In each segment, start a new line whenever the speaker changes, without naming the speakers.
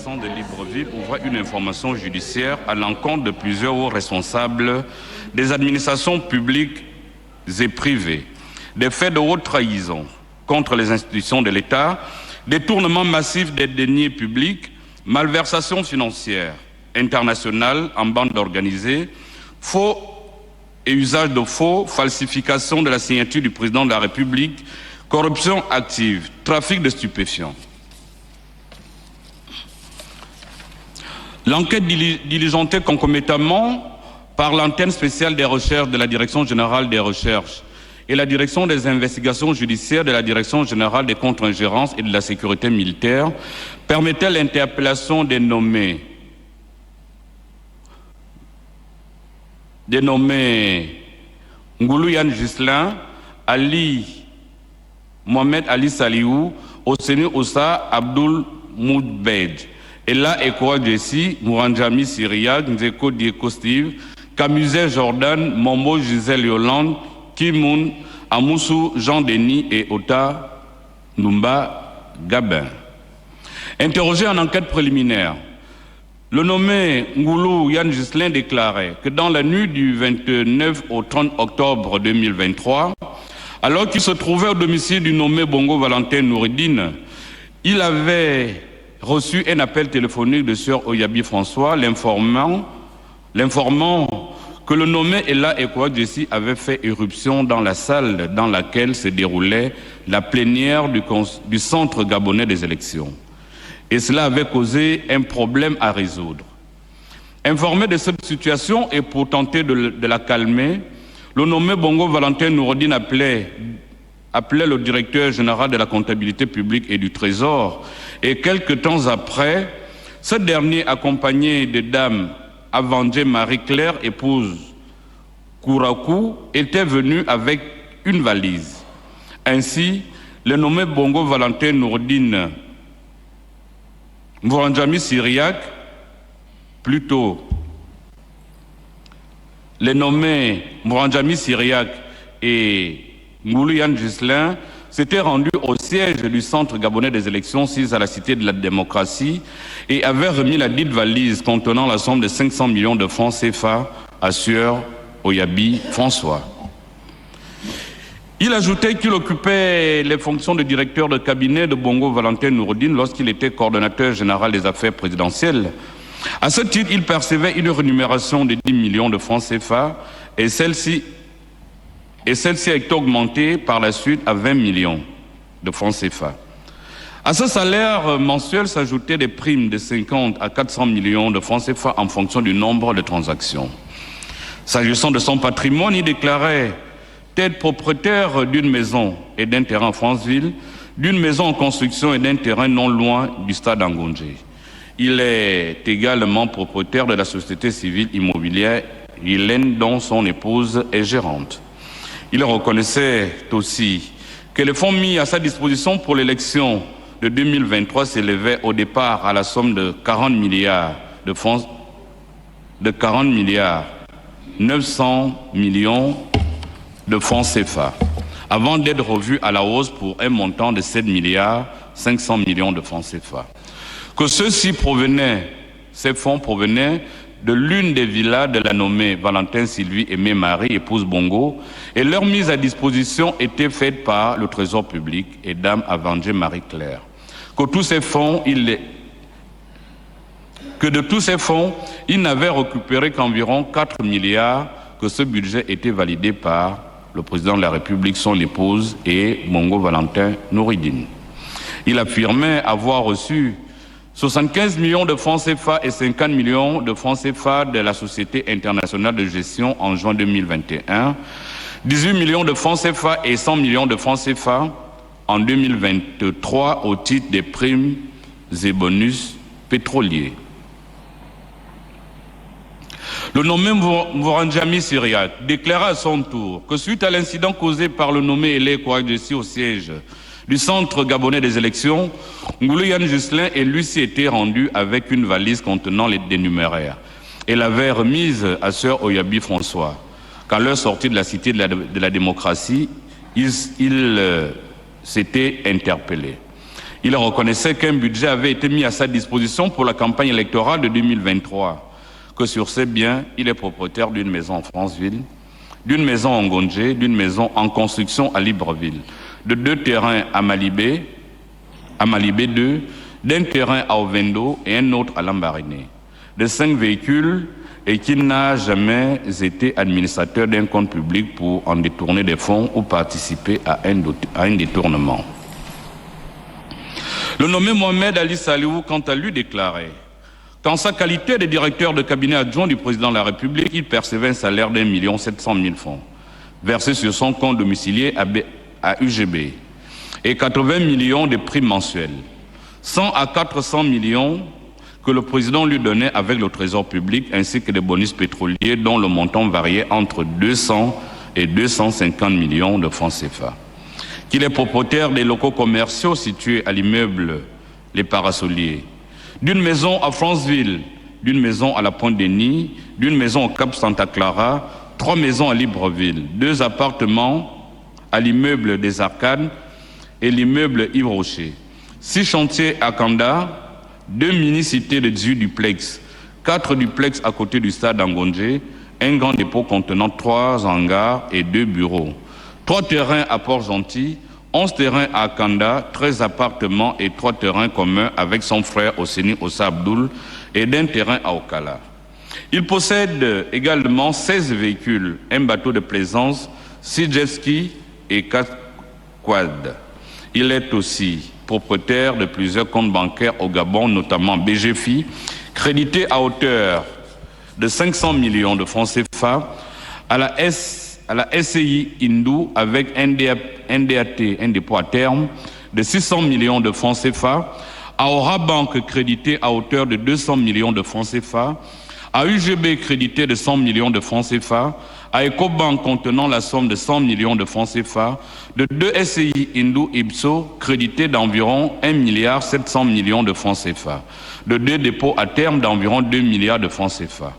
commerçants de Libreville ouvrait une information judiciaire à l'encontre de plusieurs hauts responsables des administrations publiques et privées, des faits de haute trahison contre les institutions de l'État, détournement massif des deniers publics, malversation financière internationale en bande organisée, faux et usage de faux, falsification de la signature du président de la République, corruption active, trafic de stupéfiants. L'enquête diligentée concomitamment par l'antenne spéciale des recherches de la Direction générale des recherches et la Direction des investigations judiciaires de la Direction générale des contre-ingérences et de la sécurité militaire permettait l'interpellation des nommés Ngoulou Yann Ghislain, Ali Mohamed Ali Saliou, Osseni Oussa Abdul Moudbed, Ella Ekoa Jessi, Mouranjami Syriac, Nzeko Dieko Steve, Kamuzé Jordan, Mombo Gisèle Yolande, Kimoun, Amoussou Jean-Denis et Ota Numba Gabin. Interrogé en enquête préliminaire, le nommé Ngoulou Yann Ghislain déclarait que dans la nuit du 29 au 30 octobre 2023, alors qu'il se trouvait au domicile du nommé Bongo Valentin Noureddine, il avait reçu un appel téléphonique de Sœur Oyabi François, l'informant que le nommé Ella Ekoa Jessi avait fait éruption dans la salle dans laquelle se déroulait la plénière du Centre gabonais des élections. Et cela avait causé un problème à résoudre. Informé de cette situation et pour tenter de la calmer, le nommé Bongo Valentin Noureddine appelait le directeur général de la comptabilité publique et du Trésor. Et quelques temps après, ce dernier, accompagné de Dame Avandje Marie-Claire, épouse Kourakou, était venu avec une valise. Ainsi, le nommé Bongo Valentin Noureddine Mouranjami Syriac, plutôt les nommés Mouranjami Syriac et Ngoulou Yann Ghislain s'étaient rendus au siège du Centre gabonais des élections situé à la Cité de la démocratie et avaient remis la dite valise contenant la somme de 500 millions de francs CFA à Sieur Oyabi François. Il ajoutait qu'il occupait les fonctions de directeur de cabinet de Bongo Valentin Noureddine lorsqu'il était coordonnateur général des affaires présidentielles. À ce titre, il percevait une rémunération de 10 millions de francs CFA et celle-ci a été augmentée par la suite à 20 millions de francs CFA. À ce salaire mensuel s'ajoutaient des primes de 50 à 400 millions de francs CFA en fonction du nombre de transactions. S'agissant de son patrimoine, il déclarait être propriétaire d'une maison et d'un terrain en Franceville, d'une maison en construction et d'un terrain non loin du stade Angondjé. Il est également propriétaire de la société civile immobilière Hélène, dont son épouse est gérante. Il reconnaissait aussi que les fonds mis à sa disposition pour l'élection de 2023 s'élevaient au départ à la somme de 40 milliards de francs, 900 millions de francs CFA, avant d'être revu à la hausse pour un montant de 7 milliards 500 millions de francs CFA. Que ces fonds provenaient de l'une des villas de la nommée Valentin Sylvie Aimé Marie, épouse Bongo, et leur mise à disposition était faite par le Trésor public et Dame Avandje Marie-Claire. Que de tous ces fonds, il n'avait récupéré qu'environ 4 milliards, que ce budget était validé par le président de la République, son épouse et Bongo Valentin Noureddine. Il affirmait avoir reçu 75 millions de francs CFA et 50 millions de francs CFA de la Société internationale de gestion en juin 2021, 18 millions de francs CFA et 100 millions de francs CFA en 2023 au titre des primes et bonus pétroliers. Le nommé Mouranjami Syriac déclara à son tour que suite à l'incident causé par le nommé Ella Ekoa Jessi au siège du Centre gabonais des élections, Ngoulou Yann Ghislain et lui s'y étaient rendus avec une valise contenant les dénuméraires et l'avait remise à Sœur Oyabi François. Qu'à leur sortie de la Cité de la démocratie, il s'était interpellé. Il reconnaissait qu'un budget avait été mis à sa disposition pour la campagne électorale de 2023, que sur ces biens, il est propriétaire d'une maison en Franceville, d'une maison en Ngondje, d'une maison en construction à Libreville, de 2 terrains à Malibé 2, d'un terrain à Ovendo et un autre à Lambaréné, de 5 véhicules et qu'il n'a jamais été administrateur d'un compte public pour en détourner des fonds ou participer à un détournement. Le nommé Mohamed Ali Saliou, quant à lui, déclarait qu'en sa qualité de directeur de cabinet adjoint du président de la République, il percevait un salaire d'1 700 000 francs, versé sur son compte domicilié à UGB, et 80 millions de primes mensuelles, 100 à 400 millions que le président lui donnait avec le trésor public, ainsi que des bonus pétroliers dont le montant variait entre 200 et 250 millions de francs CFA. Qu'il est propriétaire des locaux commerciaux situés à l'immeuble Les Parasoliers, d'une maison à Franceville, d'une maison à la Pointe-Denis, d'une maison au Cap Santa Clara, 3 maisons à Libreville, 2 appartements à l'immeuble des Arcades et l'immeuble Yves Rocher, 6 chantiers à Kanda, 2 mini-cités de 18 duplex, 4 duplex à côté du stade d'Angondje, un grand dépôt contenant 3 hangars et 2 bureaux, 3 terrains à Port-Gentil, 11 terrains à Kanda, 13 appartements et 3 terrains communs avec son frère Osseni Ossa Abdoul et d'un terrain à Okala. Il possède également 16 véhicules, un bateau de plaisance, 6 jet skis et 4 quads. Il est aussi propriétaire de plusieurs comptes bancaires au Gabon, notamment BGFI, crédité à hauteur de 500 millions de francs CFA, à la SCI Hindou avec un DAT, un dépôt à terme, de 600 millions de francs CFA, à Aura Bank crédité à hauteur de 200 millions de francs CFA, à UGB crédité de 100 millions de francs CFA, à Ecobank contenant la somme de 100 millions de francs CFA, de 2 SCI Hindou Ipso crédité d'environ 1,7 milliard de francs CFA, de 2 dépôts à terme d'environ 2 milliards de francs CFA,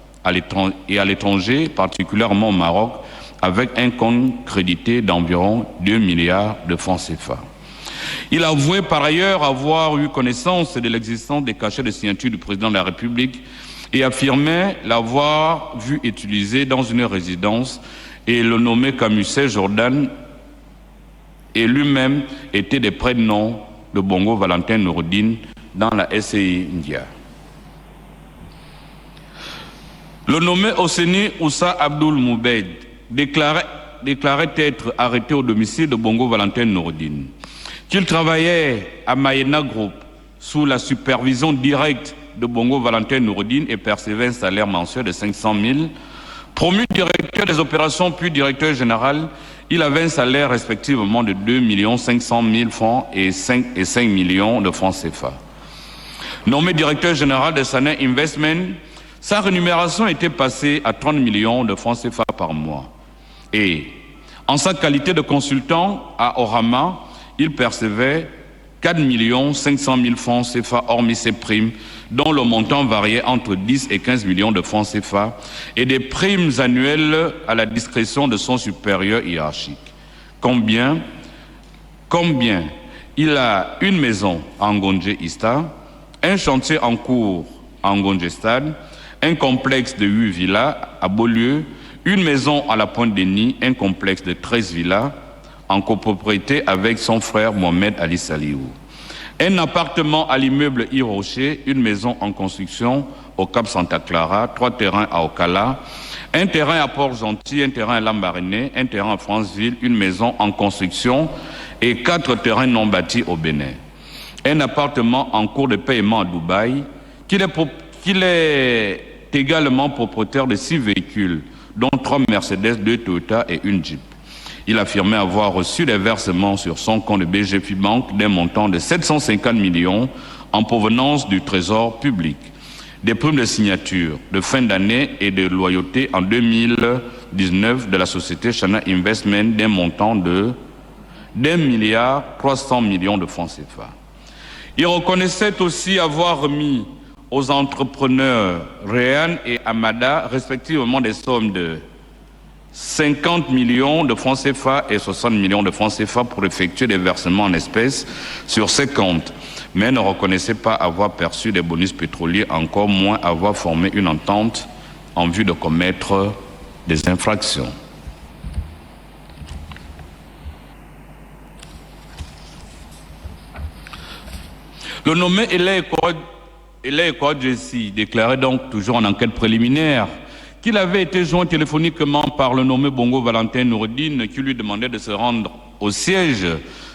et à l'étranger, particulièrement au Maroc, avec un compte crédité d'environ 2 milliards de francs CFA. Il avouait par ailleurs avoir eu connaissance de l'existence des cachets de signature du président de la République et affirmait l'avoir vu utiliser dans une résidence et le nommé Camusset Jordan et lui-même était des prénoms de Bongo Valentin Noureddine dans la SCI India. Le nommé Osseni Oussa Abdoul Moubeid déclarait être arrêté au domicile de Bongo Valentin Noureddine, qu'il travaillait à Mayena Group sous la supervision directe de Bongo Valentin Noureddine et percevait un salaire mensuel de 500 000. Promu directeur des opérations puis directeur général, il avait un salaire respectivement de 2 500 000 francs et 5 millions de francs CFA. Nommé directeur général de Sana Investment, sa rémunération était passée à 30 millions de francs CFA par mois. Et en sa qualité de consultant à Orama, il percevait 4 500 000 francs CFA hormis ses primes, dont le montant variait entre 10 et 15 millions de francs CFA, et des primes annuelles à la discrétion de son supérieur hiérarchique. Combien il a une maison à Ngondje Ista, un chantier en cours à Ngondje Stade, un complexe de 8 villas à Beaulieu, une maison à la Pointe-Denis, un complexe de 13 villas en copropriété avec son frère Mohamed Ali Saliou. Un appartement à l'immeuble Yves Rocher, une maison en construction au Cap Santa Clara, 3 terrains à Okala, un terrain à Port-Gentil, un terrain à Lambaréné, un terrain à Franceville, une maison en construction et 4 terrains non bâtis au Bénin. Un appartement en cours de paiement à Dubaï, qu'il est également propriétaire de 6 véhicules, dont 3 Mercedes, 2 Toyota et une Jeep. Il affirmait avoir reçu des versements sur son compte de BGFI Bank d'un montant de 750 millions en provenance du Trésor public, des primes de signature de fin d'année et de loyauté en 2019 de la société Chana Investment d'un montant de 1,3 milliard de francs CFA. Il reconnaissait aussi avoir remis aux entrepreneurs Réan et Amada respectivement des sommes de 50 millions de francs CFA et 60 millions de francs CFA pour effectuer des versements en espèces sur ces comptes, mais ne reconnaissait pas avoir perçu des bonus pétroliers, encore moins avoir formé une entente en vue de commettre des infractions. Le nommé Elé Jessie déclarait donc toujours en enquête préliminaire qu'il avait été joint téléphoniquement par le nommé Bongo Valentin Noureddine qui lui demandait de se rendre au siège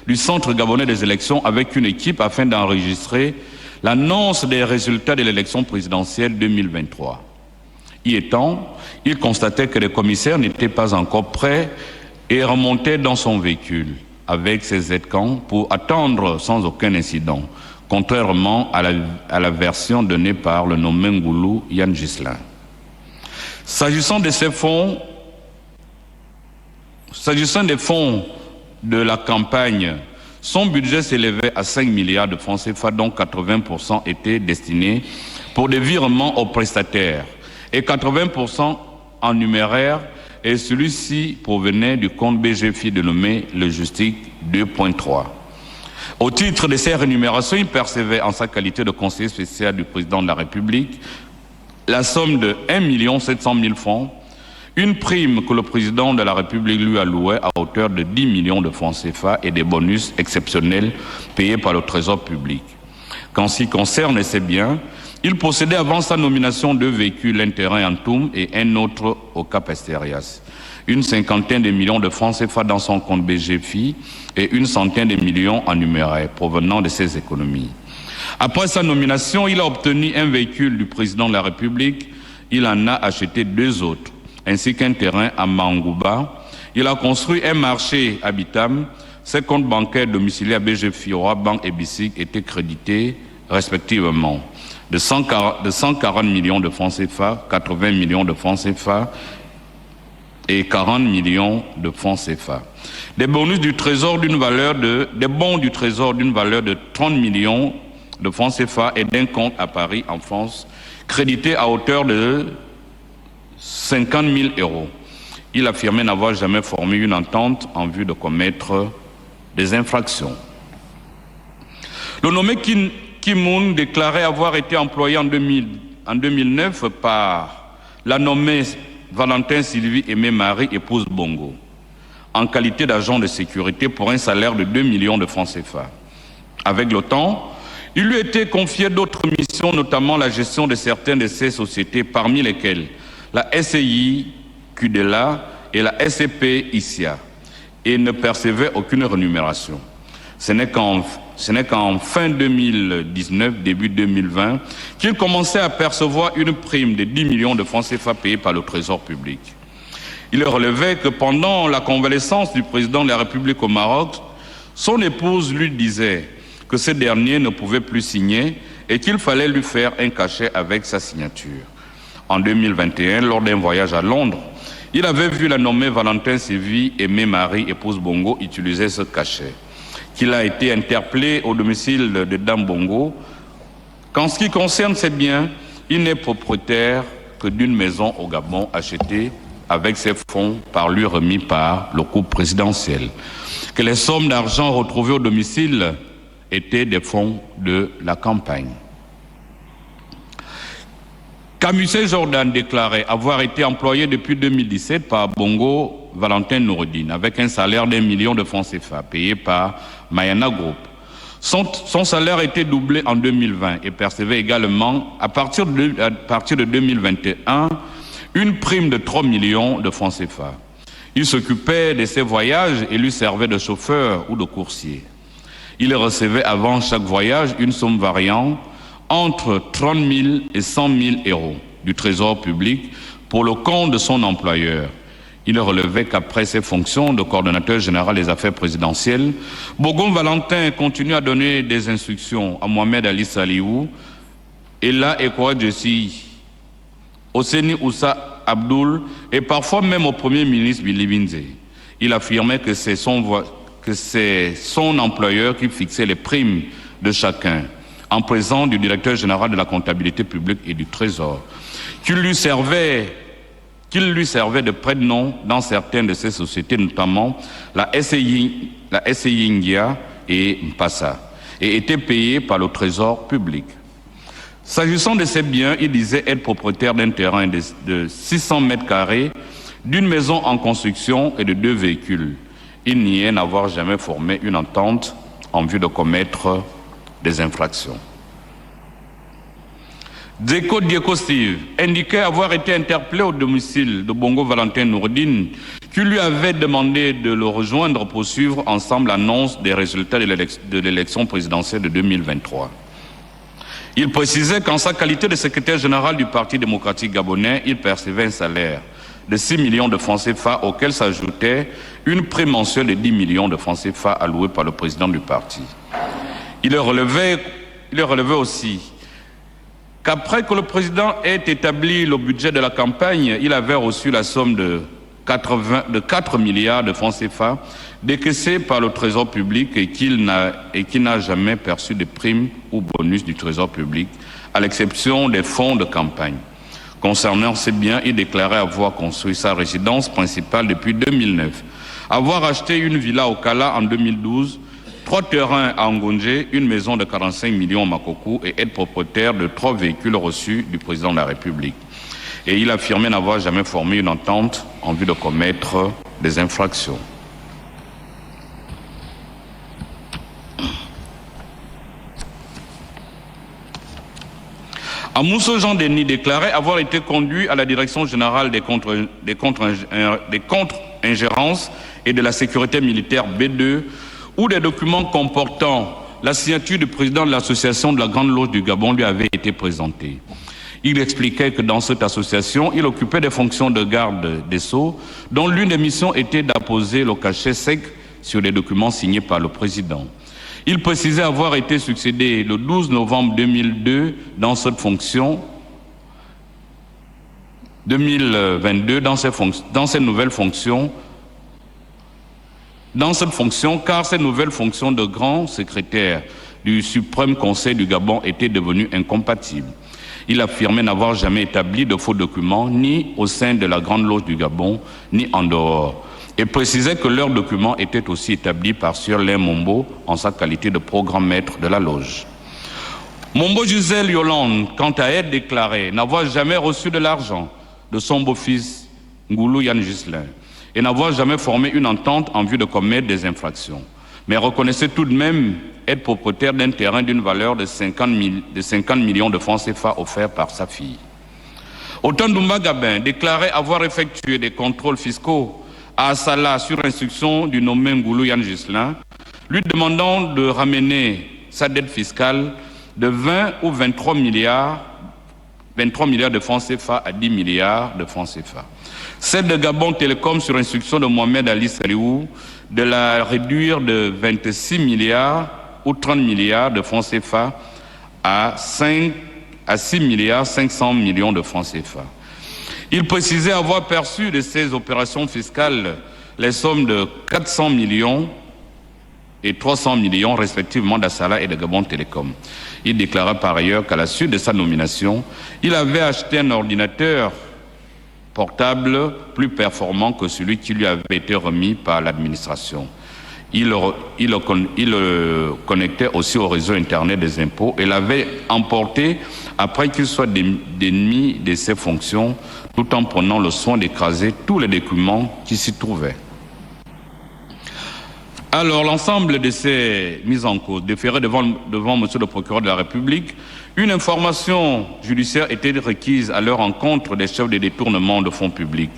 du Centre gabonais des élections avec une équipe afin d'enregistrer l'annonce des résultats de l'élection présidentielle 2023. Y étant, il constatait que les commissaires n'étaient pas encore prêts et remontait dans son véhicule avec ses aides-camps pour attendre sans aucun incident, contrairement à la version donnée par le nommé Ngoulou Yann Ghislain. S'agissant des fonds de la campagne, son budget s'élevait à 5 milliards de francs CFA, dont 80% étaient destinés pour des virements aux prestataires et 80% en numéraire, et celui-ci provenait du compte BGFI dénommé le Justic 2.3. Au titre de ces rémunérations, il percevait en sa qualité de conseiller spécial du président de la République la somme de 1 700 000 francs, une prime que le président de la République lui allouait à hauteur de 10 millions de francs CFA et des bonus exceptionnels payés par le Trésor public. Qu'en ce qui concerne ses biens, il possédait avant sa nomination 2 véhicules, un terrain en Toum et un autre au Cap Esterias, une cinquantaine de millions de francs CFA dans son compte BGFI et une centaine de millions en numéraire provenant de ses économies. Après sa nomination, il a obtenu un véhicule du président de la République, il en a acheté 2 autres, ainsi qu'un terrain à Mangouba. Il a construit un marché à Bitam. Ses comptes bancaires domiciliés à BGFI, Roi Bank et BICIC étaient crédités respectivement de 140 millions de francs CFA, 80 millions de francs CFA et 40 millions de francs CFA. Des bons du trésor d'une valeur de 30 millions de francs CFA et d'un compte à Paris, en France, crédité à hauteur de 50 000 euros. Il affirmait n'avoir jamais formé une entente en vue de commettre des infractions. Le nommé Kim Moon déclarait avoir été employé en 2009 par la nommée Valentin Sylvie Aimé Marie, épouse Bongo, en qualité d'agent de sécurité pour un salaire de 2 millions de francs CFA. Avec le temps, il lui était confié d'autres missions, notamment la gestion de certaines de ces sociétés, parmi lesquelles la SCI Kudela et la SCP ICIA, et ne percevait aucune rémunération. Ce n'est qu'en fin 2019, début 2020, qu'il commençait à percevoir une prime de 10 millions de francs CFA payés par le Trésor public. Il relevait que pendant la convalescence du président de la République au Maroc, son épouse lui disait que ce dernier ne pouvait plus signer et qu'il fallait lui faire un cachet avec sa signature. En 2021, lors d'un voyage à Londres, il avait vu la nommée Valentin Sylvie Aimé Marie, épouse Bongo, utiliser ce cachet, qu'il a été interpellé au domicile de Dame Bongo. Qu'en ce qui concerne ses biens, il n'est propriétaire que d'une maison au Gabon achetée avec ses fonds par lui remis par le couple présidentiel. Que les sommes d'argent retrouvées au domicile étaient des fonds de la campagne. Camusé Jordan déclarait avoir été employé depuis 2017 par Bongo Valentin Noureddine avec un salaire d'1 million de francs CFA payé par Mayana Group. Son salaire a été doublé en 2020 et percevait également, à partir de 2021, une prime de 3 millions de francs CFA. Il s'occupait de ses voyages et lui servait de chauffeur ou de coursier. Il recevait avant chaque voyage une somme variant entre 30 000 et 100 000 euros du Trésor public pour le compte de son employeur. Il relevait qu'après ses fonctions de coordonnateur général des affaires présidentielles, Bongo Valentin continue à donner des instructions à Mohamed Ali Saliou, Ella Ekoa Jessie, Osseni Oussa Abdoul et parfois même au Premier ministre Billy Binze. Il affirmait que c'est son employeur qui fixait les primes de chacun, en présence du directeur général de la comptabilité publique et du Trésor, qui lui servait qu'il lui servait de prête-nom dans certaines de ses sociétés, notamment la SCI India et Mpassa, et était payé par le Trésor public. S'agissant de ces biens, il disait être propriétaire d'un terrain de 600 mètres carrés, d'une maison en construction et de 2 véhicules. Il niait n'avoir jamais formé une entente en vue de commettre des infractions. Dzeko Dieko Steve indiquait avoir été interpellé au domicile de Bongo Valentin Noureddine, qui lui avait demandé de le rejoindre pour suivre ensemble l'annonce des résultats de l'élection présidentielle de 2023. Il précisait qu'en sa qualité de secrétaire général du Parti démocratique gabonais, il percevait un salaire de 6 millions de francs CFA auquel s'ajoutait une prime mensuelle de 10 millions de francs CFA allouée par le président du parti. Il relevait aussi qu'après que le président ait établi le budget de la campagne, il avait reçu la somme de 4 milliards de francs CFA décaissés par le Trésor public et qu'il n'a jamais perçu de primes ou bonus du Trésor public, à l'exception des fonds de campagne. Concernant ces biens, il déclarait avoir construit sa résidence principale depuis 2009, avoir acheté une villa au Kala en 2012, 3 terrains à Ngonje, une maison de 45 millions à Makokou et être propriétaire de 3 véhicules reçus du président de la République. Et il affirmait n'avoir jamais formé une entente en vue de commettre des infractions. Amousso Jean-Denis déclarait avoir été conduit à la Direction générale des contre-ingérences et de la sécurité militaire B2, où des documents comportant la signature du président de l'association de la Grande Loge du Gabon lui avaient été présentés. Il expliquait que dans cette association, il occupait des fonctions de garde des Sceaux, dont l'une des missions était d'apposer le cachet sec sur les documents signés par le président. Il précisait avoir été succédé le 12 novembre 2002 dans cette fonction, 2022 dans cette nouvelle fonction, car cette nouvelle fonction de grand secrétaire du Suprême Conseil du Gabon était devenue incompatible. Il affirmait n'avoir jamais établi de faux documents, ni au sein de la Grande Loge du Gabon, ni en dehors, et précisait que leurs documents étaient aussi établis par Sieur Lin Mombo en sa qualité de programme maître de la loge. Mombo Gisèle Yolande, quant à elle, déclarait n'avoir jamais reçu de l'argent de son beau-fils Ngoulou Yann Ghislain et n'avoir jamais formé une entente en vue de commettre des infractions, mais reconnaissait tout de même être propriétaire d'un terrain d'une valeur de 50 millions de francs CFA offert par sa fille. Otandoumba Gabin déclarait avoir effectué des contrôles fiscaux à Assala sur instruction du nommé Ngoulou Yann Ghislain, lui demandant de ramener sa dette fiscale de 20 ou 23 milliards de francs CFA à 10 milliards de francs CFA. Celle de Gabon Télécom sur instruction de Mohamed Ali Saliou de la réduire de 26 milliards ou 30 milliards de francs CFA à 6 milliards 500 millions de francs CFA. Il précisait avoir perçu de ces opérations fiscales les sommes de 400 millions et 300 millions respectivement d'Assala et de Gabon Télécom. Il déclara par ailleurs qu'à la suite de sa nomination, il avait acheté un ordinateur portable plus performant que celui qui lui avait été remis par l'administration. Il le connectait aussi au réseau Internet des impôts et l'avait emporté après qu'il soit démis de ses fonctions, tout en prenant le soin d'écraser tous les documents qui s'y trouvaient. Alors, l'ensemble de ces mises en cause déférées devant monsieur le procureur de la République, une information judiciaire était requise à leur encontre des chefs de détournement de fonds publics.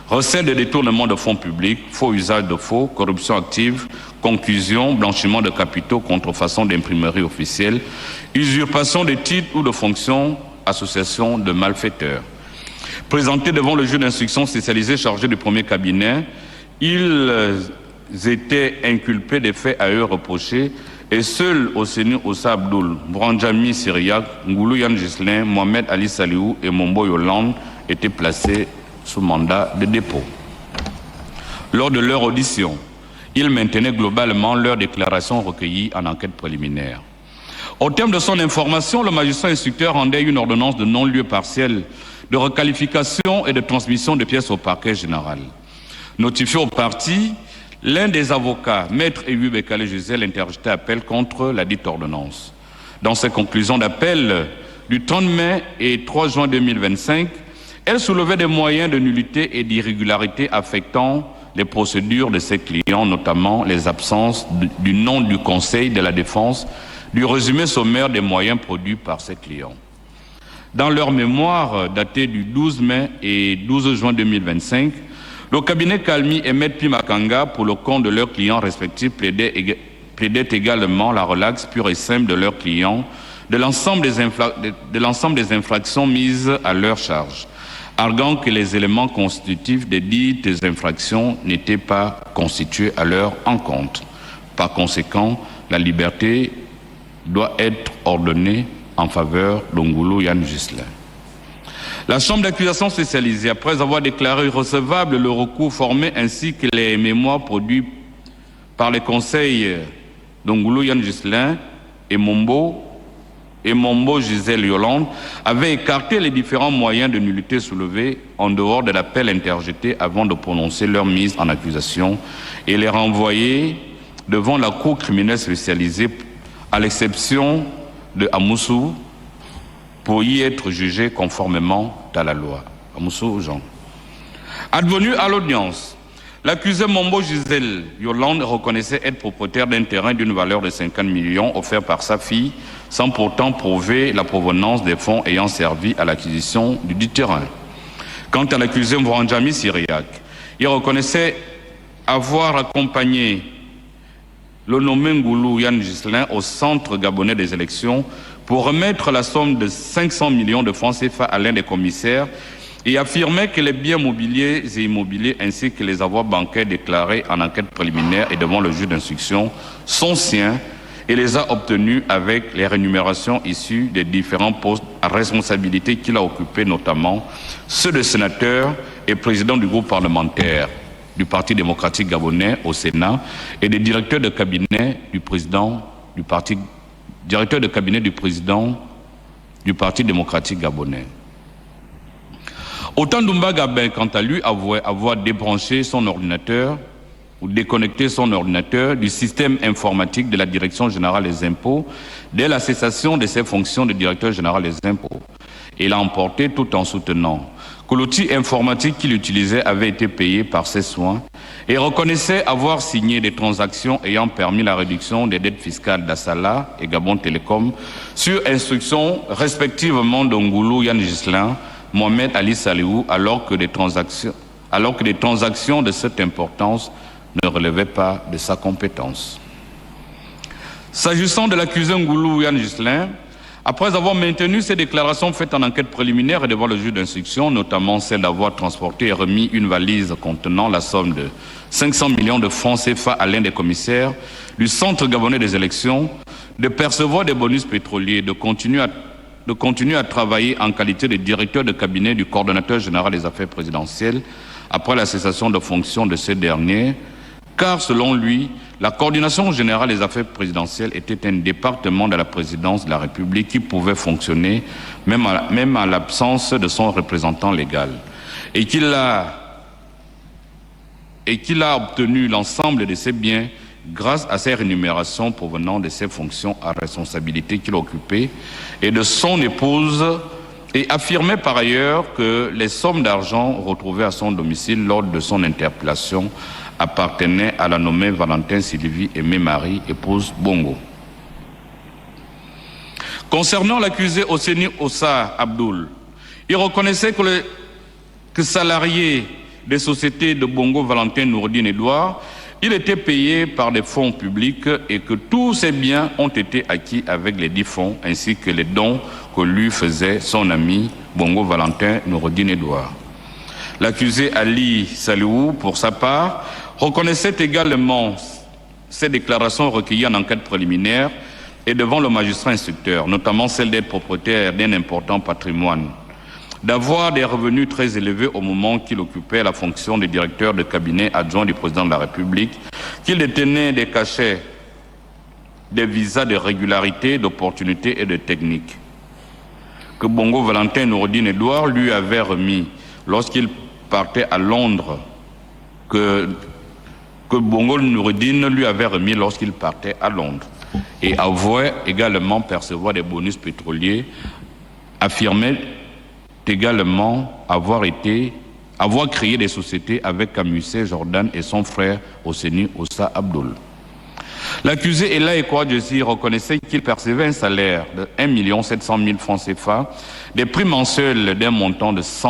Recettes de détournement de fonds publics, faux usage de faux, corruption active, conclusion, blanchiment de capitaux, contrefaçon d'imprimerie officielle, usurpation de titres ou de fonctions, association de malfaiteurs. Présentés devant le juge d'instruction spécialisé chargé du premier cabinet, ils étaient inculpés des faits à eux reprochés et seuls Osseni Ossa Abdoul, Brandjami Syriac, Ngoulou Yann Ghislain, Mohamed Ali Saliou et Mombo Yolande étaient placés sous mandat de dépôt. Lors de leur audition, ils maintenaient globalement leurs déclarations recueillies en enquête préliminaire. Au terme de son information, le magistrat instructeur rendait une ordonnance de non-lieu partiel de requalification et de transmission de pièces au parquet général. Notifié au parti, l'un des avocats, Maître Eyu Bekale Gisèle, interjetait appel contre la dite ordonnance. Dans ses conclusions d'appel du 30 mai et 3 juin 2025, elle soulevait des moyens de nullité et d'irrégularité affectant les procédures de ses clients, notamment les absences du nom du Conseil de la Défense, du résumé sommaire des moyens produits par ses clients. Dans leur mémoire datée du 12 mai et 12 juin 2025, le cabinet Calmi et Maître Pimakanga, pour le compte de leurs clients respectifs, plaidaient également la relaxe pure et simple de leurs clients de l'ensemble des infractions mises à leur charge, arguant que les éléments constitutifs des dites infractions n'étaient pas constitués à leur encontre. Par conséquent, la liberté doit être ordonnée en faveur d'Ongulu Yann Ghislain. La Chambre d'accusation spécialisée, après avoir déclaré irrecevable le recours formé ainsi que les mémoires produits par les conseils d'Ongulu Yann Ghislain et Mombo Gisèle Yolande, avait écarté les différents moyens de nullité soulevés en dehors de l'appel interjeté avant de prononcer leur mise en accusation et les renvoyer devant la Cour criminelle spécialisée, à l'exception de Amoussou, pour y être jugé conformément à la loi. Amoussou Jean. Advenu à l'audience, l'accusé Mombo Gisèle Yolande reconnaissait être propriétaire d'un terrain d'une valeur de 50 millions offert par sa fille, sans pourtant prouver la provenance des fonds ayant servi à l'acquisition du dit terrain. Quant à l'accusé Mouranjami Syriac, il reconnaissait avoir accompagné le nommé Ngulu Yann Ghislain au centre gabonais des élections pour remettre la somme de 500 millions de francs CFA à l'un des commissaires et affirmait que les biens mobiliers et immobiliers ainsi que les avoirs bancaires déclarés en enquête préliminaire et devant le juge d'instruction sont siens et les a obtenus avec les rémunérations issues des différents postes à responsabilité qu'il a occupés, notamment ceux de sénateur et président du groupe parlementaire du Parti démocratique gabonais au Sénat et des directeurs de cabinet du président du Parti démocratique gabonais. Autant Dumba Gabin, quant à lui, avouait avoir débranché son ordinateur ou déconnecté son ordinateur du système informatique de la Direction générale des impôts dès la cessation de ses fonctions de directeur général des impôts. Il a emporté tout en soutenant que l'outil informatique qu'il utilisait avait été payé par ses soins et reconnaissait avoir signé des transactions ayant permis la réduction des dettes fiscales d'Assala et Gabon Télécom sur instruction respectivement d'Ongulu Yann Ghislain, Mohamed Ali Saliou, alors que des transactions de cette importance ne relevaient pas de sa compétence. S'agissant de l'accusé Ngulu Yann Ghislain, après avoir maintenu ses déclarations faites en enquête préliminaire et devant le juge d'instruction, notamment celle d'avoir transporté et remis une valise contenant la somme de 500 millions de francs CFA à l'un des commissaires du Centre gabonais des élections, de percevoir des bonus pétroliers, de continuer à travailler en qualité de directeur de cabinet du coordonnateur général des affaires présidentielles après la cessation de fonction de ce dernier, car selon lui, la coordination générale des affaires présidentielles était un département de la présidence de la République qui pouvait fonctionner même à l'absence de son représentant légal, et qu'il a obtenu l'ensemble de ses biens grâce à ses rémunérations provenant de ses fonctions à responsabilité qu'il occupait et de son épouse, et affirmait par ailleurs que les sommes d'argent retrouvées à son domicile lors de son interpellation appartenaient à la nommée Valentin Sylvie Aimé Marie, épouse Bongo. Concernant l'accusé Osseni Ossa Abdoul, il reconnaissait que salarié des sociétés de Bongo Valentin Nourdine Edouard, il était payé par des fonds publics et que tous ses biens ont été acquis avec les 10 fonds ainsi que les dons que lui faisait son ami Bongo Valentin Nourdine Edouard. L'accusé Ali Saliou, pour sa part, reconnaissait également ces déclarations recueillies en enquête préliminaire et devant le magistrat instructeur, notamment celle d'être propriétaire d'un important patrimoine, d'avoir des revenus très élevés au moment qu'il occupait la fonction de directeur de cabinet adjoint du président de la République, qu'il détenait des cachets, des visas de régularité, d'opportunité et de technique, que Bongo Valentin Noureddine Edouard lui avait remis lorsqu'il partait à Londres, que Bongo Noureddine lui avait remis lorsqu'il partait à Londres, et avouait également percevoir des bonus pétroliers, affirmait également avoir créé des sociétés avec Kamusé Jordan et son frère Osseni Ossa Abdoul. L'accusé Ella Ekwadjesi reconnaissait qu'il percevait un salaire de 1 700 000 francs CFA, des primes mensuelles d'un montant de 10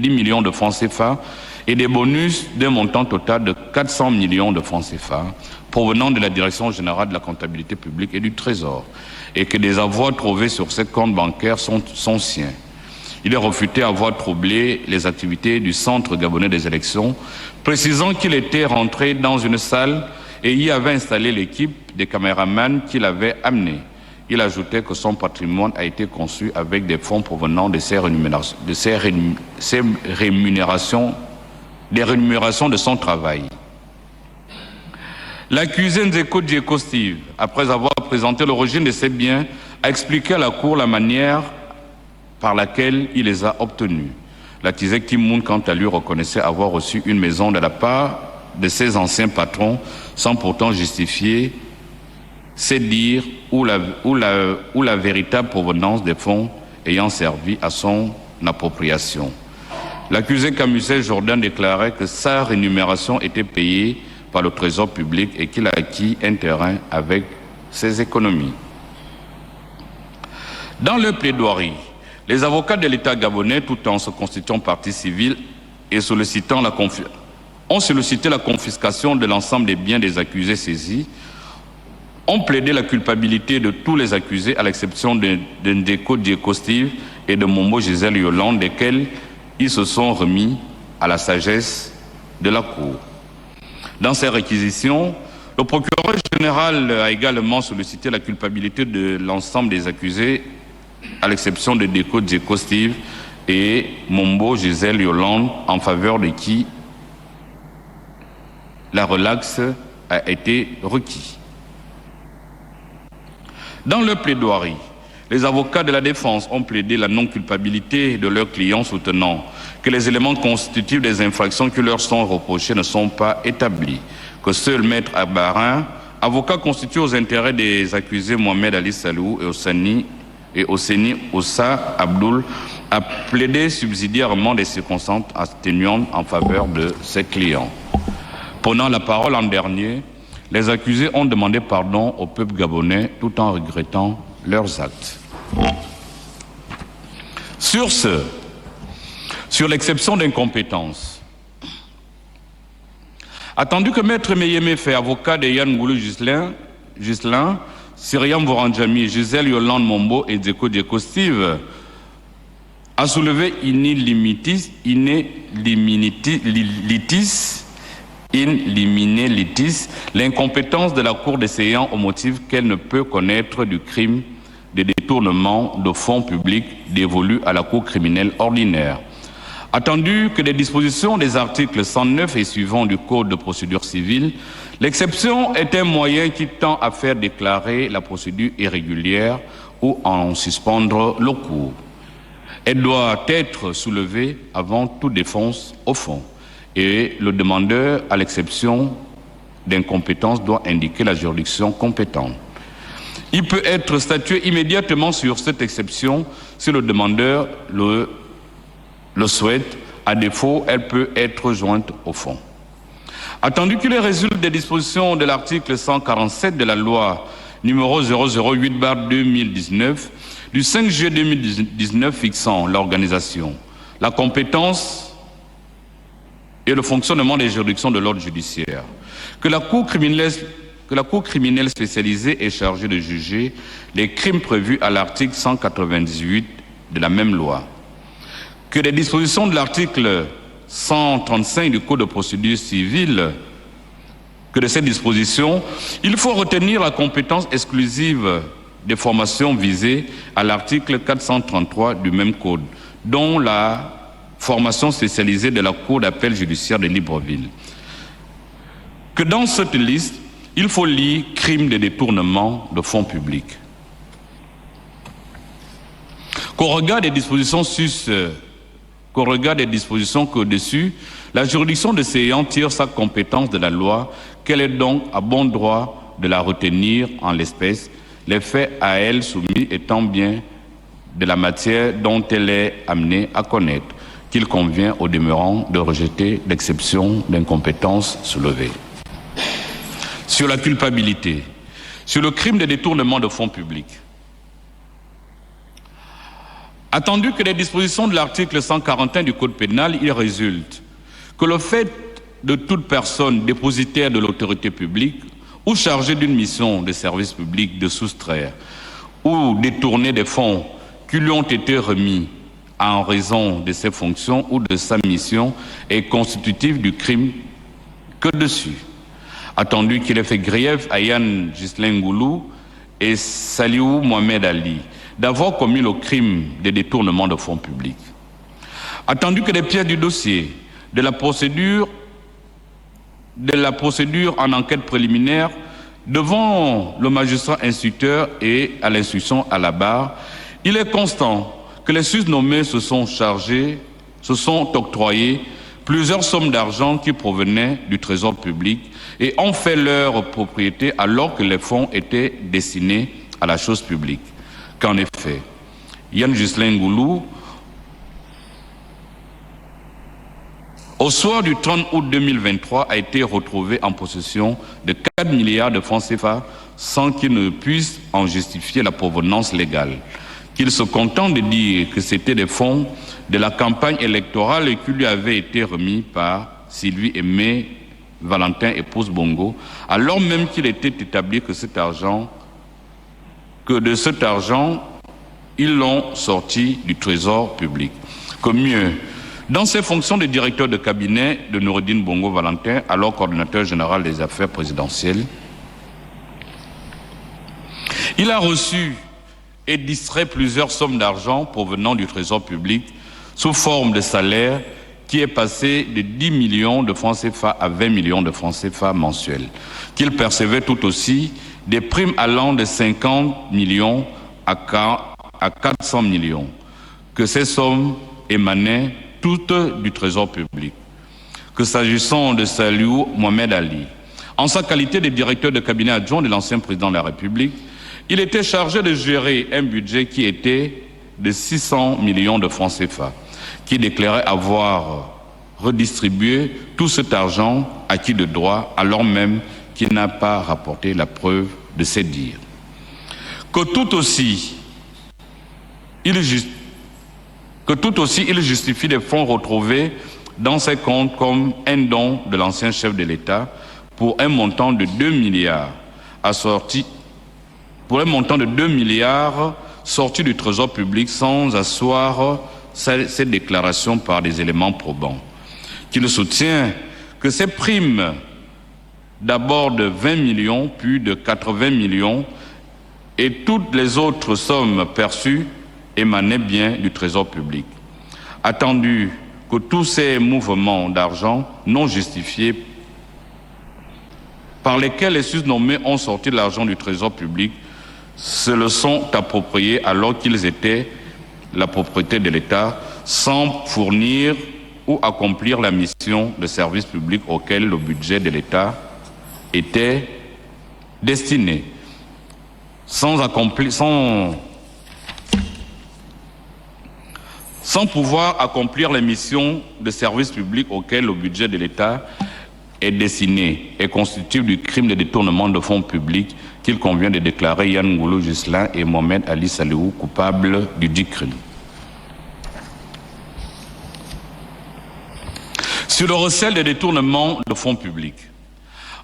millions de francs CFA et des bonus d'un montant total de 400 millions de francs CFA provenant de la Direction générale de la comptabilité publique et du Trésor, et que des avoirs trouvés sur ces comptes bancaires sont siens. Il a refuté avoir troublé les activités du Centre gabonais des élections, précisant qu'il était rentré dans une salle et y avait installé l'équipe des caméramans qu'il avait amenés. Il ajoutait que son patrimoine a été conçu avec des fonds provenant de des rémunérations de son travail. L'accusé Nzeko Dieko Steve, après avoir présenté l'origine de ses biens, a expliqué à la Cour la manière par laquelle il les a obtenus. L'accusé Kim Moon, quant à lui, reconnaissait avoir reçu une maison de la part de ses anciens patrons sans pourtant justifier ses dires ou la véritable provenance des fonds ayant servi à son appropriation. L'accusé Kamusé Jordan déclarait que sa rémunération était payée par le Trésor public et qu'il a acquis un terrain avec ses économies. Dans leur plaidoirie, les avocats de l'État gabonais, tout en se constituant partie civile et ont sollicité la confiscation de l'ensemble des biens des accusés saisis, ont plaidé la culpabilité de tous les accusés à l'exception de Ndeko Dieko Steve et de Mombo Gisèle Yolande, desquels ils se sont remis à la sagesse de la Cour. Dans ces réquisitions, le procureur général a également sollicité la culpabilité de l'ensemble des accusés à l'exception de Ndeko Dieko Steve et Mombo Gisèle Yolande, en faveur de qui la relaxe a été requis. Dans leur plaidoirie, les avocats de la défense ont plaidé la non-culpabilité de leurs clients, soutenant que les éléments constitutifs des infractions qui leur sont reprochées ne sont pas établis, que seul Maître Abarin, avocat constitué aux intérêts des accusés Mohamed Ali Salou et Osseni Ossa Abdoul, a plaidé subsidiairement des circonstances atténuantes en faveur de ses clients. Prenant la parole en dernier, les accusés ont demandé pardon au peuple gabonais tout en regrettant leurs actes. Sur l'exception d'incompétence, attendu que Maître Meyeme fait avocat de Yann Goulou Ghislain, Syriam Vorandjami, Gisèle Yolande Mombo et Ndeko Dieko Steve a soulevé in limine litis l'incompétence de la Cour des séants au motif qu'elle ne peut connaître du crime de détournement de fonds publics dévolus à la Cour criminelle ordinaire. Attendu que les dispositions des articles 109 et suivants du Code de procédure civile, l'exception est un moyen qui tend à faire déclarer la procédure irrégulière ou à en suspendre le cours. Elle doit être soulevée avant toute défense au fond. Et le demandeur, à l'exception d'incompétence, doit indiquer la juridiction compétente. Il peut être statué immédiatement sur cette exception si le demandeur le souhaite. À défaut, elle peut être jointe au fond. Attendu qu'il résulte des dispositions de l'article 147 de la loi numéro 008/2019 du 5 juillet 2019 fixant l'organisation, la compétence et le fonctionnement des juridictions de l'ordre judiciaire, que la Cour criminelle spécialisée est chargée de juger les crimes prévus à l'article 198 de la même loi, que les dispositions de l'article 135 du Code de procédure civile, que de ces dispositions, il faut retenir la compétence exclusive des formations visées à l'article 433 du même Code, dont la formation spécialisée de la Cour d'appel judiciaire de Libreville. Que dans cette liste, il faut lire crime de détournement de fonds publics. Qu'au regard des dispositions qu'au-dessus, la juridiction de ces ayants tire sa compétence de la loi, qu'elle est donc à bon droit de la retenir en l'espèce, les faits à elle soumis étant bien de la matière dont elle est amenée à connaître, qu'il convient au demeurant de rejeter l'exception d'incompétence soulevée. Sur la culpabilité, sur le crime de détournement de fonds publics. Attendu que les dispositions de l'article 141 du Code pénal, il résulte que le fait de toute personne dépositaire de l'autorité publique ou chargée d'une mission de service public de soustraire ou détourner des fonds qui lui ont été remis en raison de ses fonctions ou de sa mission est constitutif du crime que dessus. Attendu qu'il ait fait grief à Yann Ghislain Ngoulou et Saliou Mohamed Ali d'avoir commis le crime de détournement de fonds publics. Attendu que les pièces du dossier de la procédure en enquête préliminaire devant le magistrat instructeur et à l'instruction à la barre, il est constant que les susnommés se sont octroyés plusieurs sommes d'argent qui provenaient du trésor public et ont fait leur propriété alors que les fonds étaient destinés à la chose publique. Qu'en effet, Yann Ghislain Ngoulou, au soir du 30 août 2023, a été retrouvé en possession de 4 milliards de francs CFA sans qu'il ne puisse en justifier la provenance légale. Qu'il se contente de dire que c'était des fonds de la campagne électorale et qui lui avaient été remis par Sylvie Aimé Valentin, épouse Bongo, alors même qu'il était établi que de cet argent, ils l'ont sorti du trésor public. Que mieux, dans ses fonctions de directeur de cabinet de Noureddine Bongo Valentin, alors coordonnateur général des affaires présidentielles, il a reçu et distrait plusieurs sommes d'argent provenant du trésor public sous forme de salaire qui est passé de 10 millions de francs CFA à 20 millions de francs CFA mensuels, qu'il percevait tout aussi des primes allant de 50 millions à 400 millions, que ces sommes émanaient toutes du trésor public. Que s'agissant de Saliou Mohamed Ali, en sa qualité de directeur de cabinet adjoint de l'ancien président de la République, il était chargé de gérer un budget qui était de 600 millions de francs CFA, qui déclarait avoir redistribué tout cet argent acquis de droit, alors même qu'il n'a pas rapporté la preuve de ses dires. Que tout aussi, il justifie les fonds retrouvés dans ses comptes comme un don de l'ancien chef de l'État pour un montant de 2 milliards sortis du trésor public sans asseoir cette déclaration par des éléments probants. Qu'il soutient que ces primes, d'abord de 20 millions, puis de 80 millions, et toutes les autres sommes perçues émanaient bien du trésor public. Attendu que tous ces mouvements d'argent non justifiés par lesquels les susnommés ont sorti de l'argent du trésor public se le sont appropriés alors qu'ils étaient la propriété de l'État sans fournir ou accomplir la mission de service public auquel le budget de l'État était destiné. Sans pouvoir accomplir les missions de service public auxquelles le budget de l'État est destiné et constitue du crime de détournement de fonds publics qu'il convient de déclarer Yann Ngoulou Ghislain et Mohamed Ali Saliou coupables du dit crime. Sur le recel des détournements de fonds publics,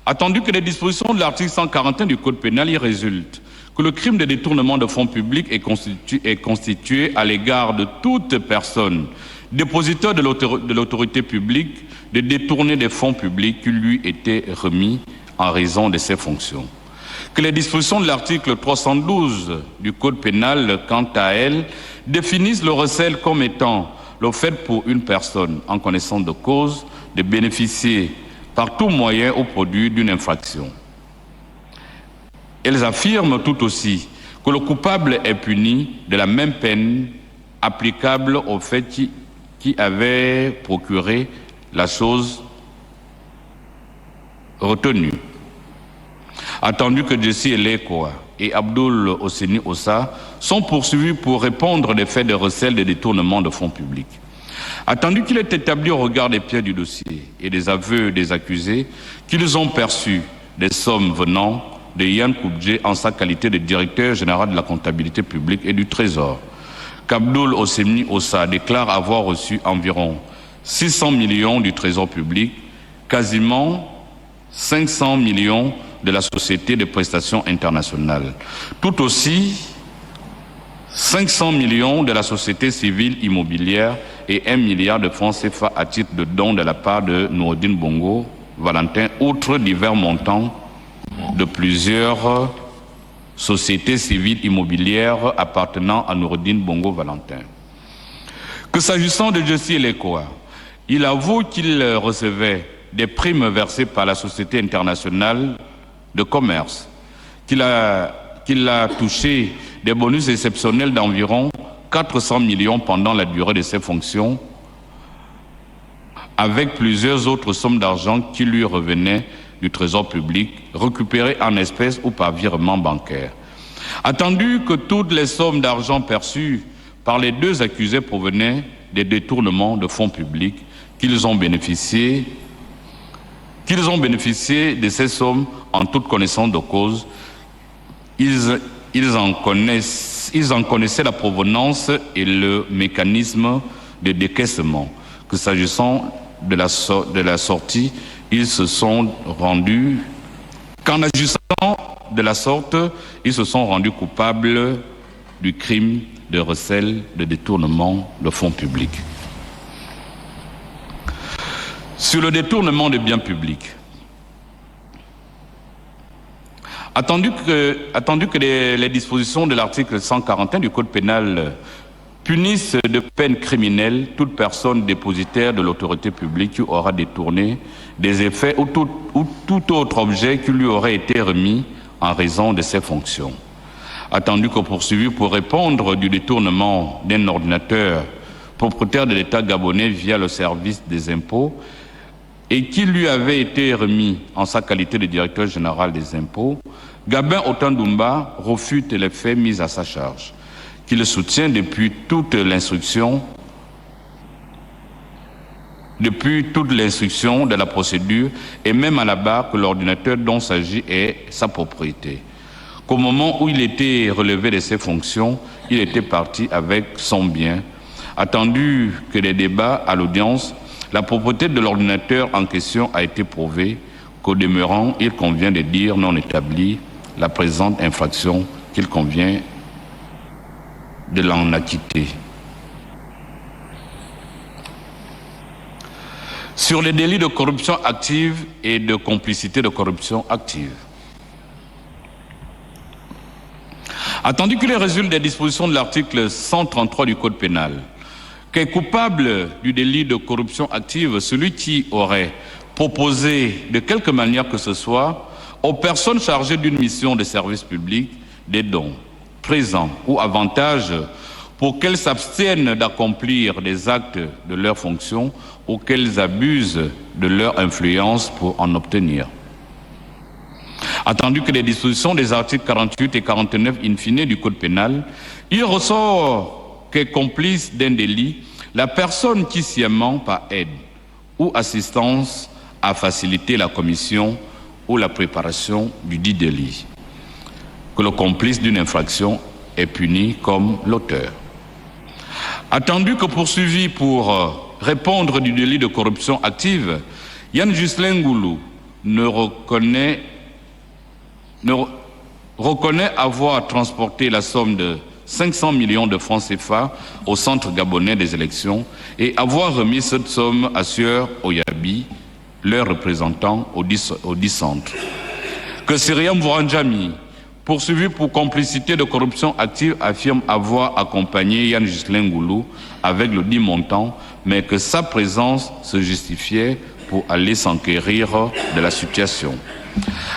attendu que les dispositions de l'article 141 du Code pénal y résultent que le crime de détournement de fonds publics est constitué à l'égard de toute personne dépositeur de l'autorité publique de détourner des fonds publics qui lui étaient remis en raison de ses fonctions. Que les dispositions de l'article 312 du Code pénal, quant à elles, définissent le recel comme étant le fait pour une personne en connaissance de cause de bénéficier par tout moyen au produit d'une infraction. Elles affirment tout aussi que le coupable est puni de la même peine applicable au fait qui avait procuré la chose retenue. Attendu que Jesse Elekoa et Abdul Osseni Ossa sont poursuivis pour répondre des faits de recel de détournement de fonds publics. Attendu qu'il est établi au regard des pièces du dossier et des aveux des accusés qu'ils ont perçu des sommes venant de Yann Koubdje en sa qualité de directeur général de la comptabilité publique et du Trésor, qu'Abdul Osseni Ossa déclare avoir reçu environ 600 millions du Trésor public, quasiment 500 millions de la Société de prestations internationales, tout aussi 500 millions de la Société civile immobilière et 1 milliard de francs CFA à titre de don de la part de Noureddine Bongo Valentin, outre divers montants de plusieurs sociétés civiles immobilières appartenant à Noureddine Bongo Valentin. Que s'agissant de Jesse Elekoa, il avoue qu'il recevait des primes versées par la Société internationale de commerce, qu'il a touché des bonus exceptionnels d'environ 400 millions pendant la durée de ses fonctions, avec plusieurs autres sommes d'argent qui lui revenaient du Trésor public, récupérées en espèces ou par virement bancaire. Attendu que toutes les sommes d'argent perçues par les deux accusés provenaient des détournements de fonds publics, qu'ils ont bénéficié de ces sommes en toute connaissance de cause, ils en connaissaient la provenance et le mécanisme de décaissement. Que s'agissant de la sortie, ils se sont rendus, qu'en agissant de la sorte, ils se sont rendus coupables du crime de recel de détournement de fonds publics. Sur le détournement de biens publics, attendu que les dispositions de l'article 141 du Code pénal punissent de peine criminelle toute personne dépositaire de l'autorité publique qui aura détourné des effets ou tout autre objet qui lui aurait été remis en raison de ses fonctions. Attendu que poursuivi pour répondre du détournement d'un ordinateur propriétaire de l'État gabonais via le service des impôts et qui lui avait été remis en sa qualité de directeur général des impôts, Gabin Otandumba refute les faits mis à sa charge, qu'il soutient depuis toute l'instruction de la procédure et même à la barre que l'ordinateur dont s'agit est sa propriété. Qu'au moment où il était relevé de ses fonctions, il était parti avec son bien. Attendu que les débats à l'audience, la propriété de l'ordinateur en question a été prouvée, qu'au demeurant, il convient de dire non établi la présente infraction qu'il convient de l'en acquitter. Sur les délits de corruption active et de complicité de corruption active. Attendu qu'il résulte des dispositions de l'article 133 du Code pénal, qu'est coupable du délit de corruption active celui qui aurait proposé de quelque manière que ce soit aux personnes chargées d'une mission de service public des dons, présents ou avantages pour qu'elles s'abstiennent d'accomplir des actes de leur fonction ou qu'elles abusent de leur influence pour en obtenir. Attendu que les dispositions des articles 48 et 49 in fine du Code pénal, il ressort qu'est complice d'un délit la personne qui sciemment par aide ou assistance a facilité la commission ou la préparation du dit délit, que le complice d'une infraction est puni comme l'auteur. Attendu que poursuivi pour répondre du délit de corruption active, Yann Ghislain Ngoulou reconnaît avoir transporté la somme de 500 millions de francs CFA au Centre gabonais des élections et avoir remis cette somme à Sieur Oyabi, leur représentant au dit centre. Que Syriam Vouranjami, poursuivi pour complicité de corruption active, affirme avoir accompagné Yann Ghislain Ngoulou avec le dit montant, mais que sa présence se justifiait pour aller s'enquérir de la situation.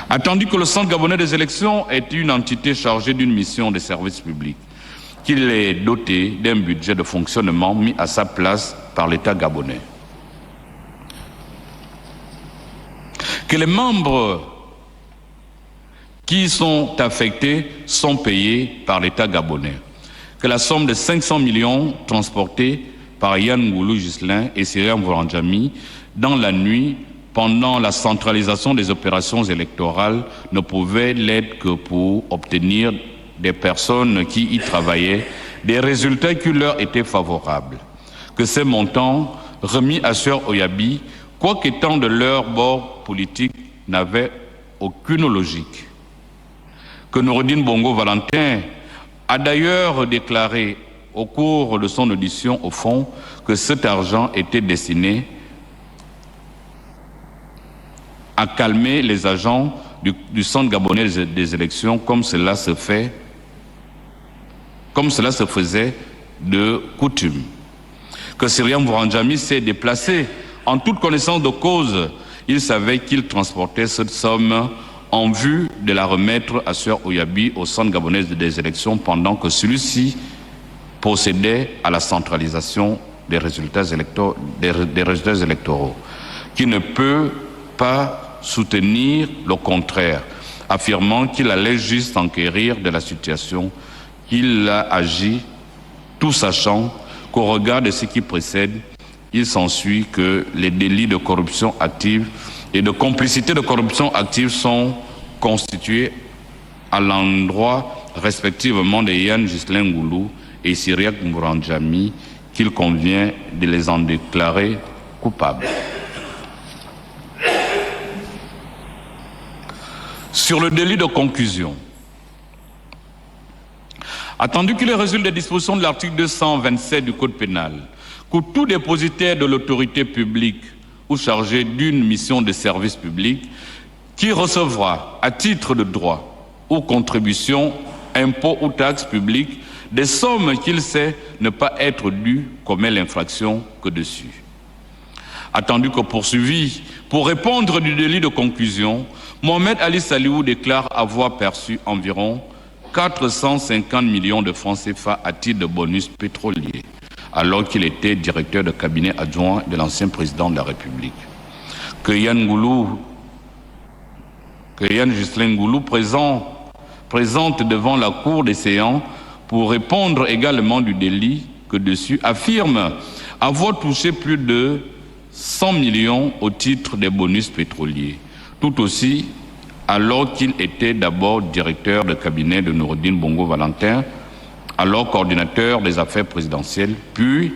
Attendu que le Centre gabonais des élections est une entité chargée d'une mission de service public, qu'il est doté d'un budget de fonctionnement mis à sa place par l'État gabonais. Que les membres qui sont affectés sont payés par l'État gabonais. Que la somme de 500 millions transportée par Yann Ngoulou Ghislain et Cyriaque Mouranjami dans la nuit pendant la centralisation des opérations électorales ne pouvait l'être que pour obtenir des personnes qui y travaillaient des résultats qui leur étaient favorables. Que ces montants remis à Sœur Oyabi, quoi qu'étant de leur bord politique, n'avaient aucune logique. Que Noureddine Bongo Valentin a d'ailleurs déclaré au cours de son audition au fond que cet argent était destiné à calmer les agents du Centre gabonais des élections comme cela se faisait de coutume. Que Cyriaque Mouranjami s'est déplacé en toute connaissance de cause. Il savait qu'il transportait cette somme en vue de la remettre à Sœur Oyabi au Centre gabonais des élections pendant que celui-ci procédait à la centralisation des résultats électoraux, qui ne peut pas soutenir le contraire, affirmant qu'il allait juste enquérir de la situation, qu'il a agi tout sachant qu'au regard de ce qui précède, il s'ensuit que les délits de corruption active et de complicité de corruption active sont constitués à l'endroit respectivement de Yann Ghislain Ngoulou et Cyriaque Mouranjami, qu'il convient de les en déclarer coupables. Sur le délit de concussion, attendu qu'il résulte des dispositions de l'article 227 du Code pénal, que tout dépositaire de l'autorité publique ou chargé d'une mission de service public qui recevra à titre de droit ou contribution, impôt ou taxe publique des sommes qu'il sait ne pas être dues commet l'infraction que dessus. Attendu que poursuivi pour répondre du délit de concussion, Mohamed Ali Saliou déclare avoir perçu environ 450 millions de francs CFA à titre de bonus pétrolier, alors qu'il était directeur de cabinet adjoint de l'ancien président de la République. Que Yann Ghislain Ngoulou présente devant la Cour des séances pour répondre également du délit que dessus, affirme avoir touché plus de 100 millions au titre des bonus pétroliers, tout aussi alors qu'il était d'abord directeur de cabinet de Noureddine Bongo Valentin, alors coordinateur des affaires présidentielles, puis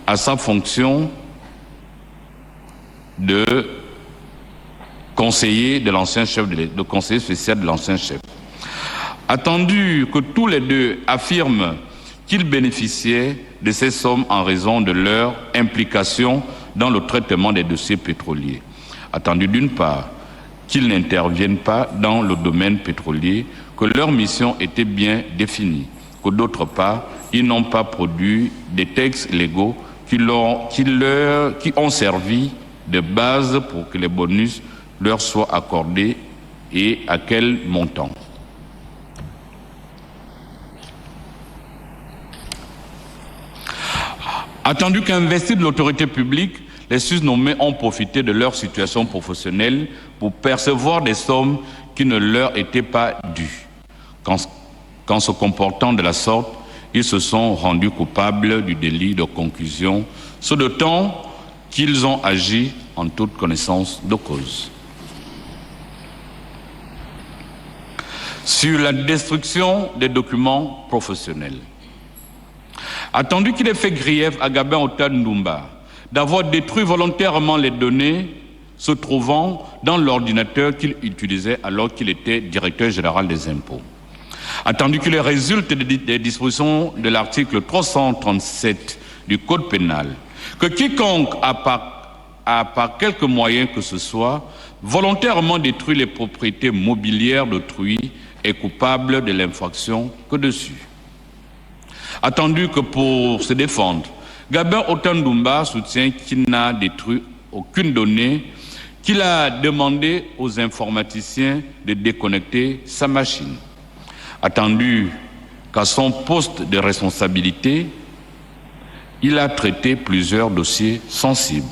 à sa fonction de conseiller de l'ancien chef, de conseiller spécial de l'ancien chef. Attendu que tous les deux affirment qu'ils bénéficiaient de ces sommes en raison de leur implication dans le traitement des dossiers pétroliers. Attendu d'une part qu'ils n'interviennent pas dans le domaine pétrolier, que leur mission était bien définie, que d'autre part, ils n'ont pas produit des textes légaux qui ont servi de base pour que les bonus leur soient accordés et à quel montant. Attendu qu'investis de l'autorité publique, les susnommés ont profité de leur situation professionnelle pour percevoir des sommes qui ne leur étaient pas dues. Qu'en se comportant de la sorte, ils se sont rendus coupables du délit de concussion, ce d'autant qu'ils ont agi en toute connaissance de cause. Sur la destruction des documents professionnels. Attendu qu'il ait fait grief à Gabin Ota Ndoumba d'avoir détruit volontairement les données se trouvant dans l'ordinateur qu'il utilisait alors qu'il était directeur général des impôts. Attendu qu'il résulte des dispositions de l'article 337 du Code pénal, que quiconque a par quelque moyen que ce soit volontairement détruit les propriétés mobilières d'autrui est coupable de l'infraction que dessus. Attendu que pour se défendre, Gabin Ota Ndoumba soutient qu'il n'a détruit aucune donnée, qu'il a demandé aux informaticiens de déconnecter sa machine. Attendu qu'à son poste de responsabilité, il a traité plusieurs dossiers sensibles,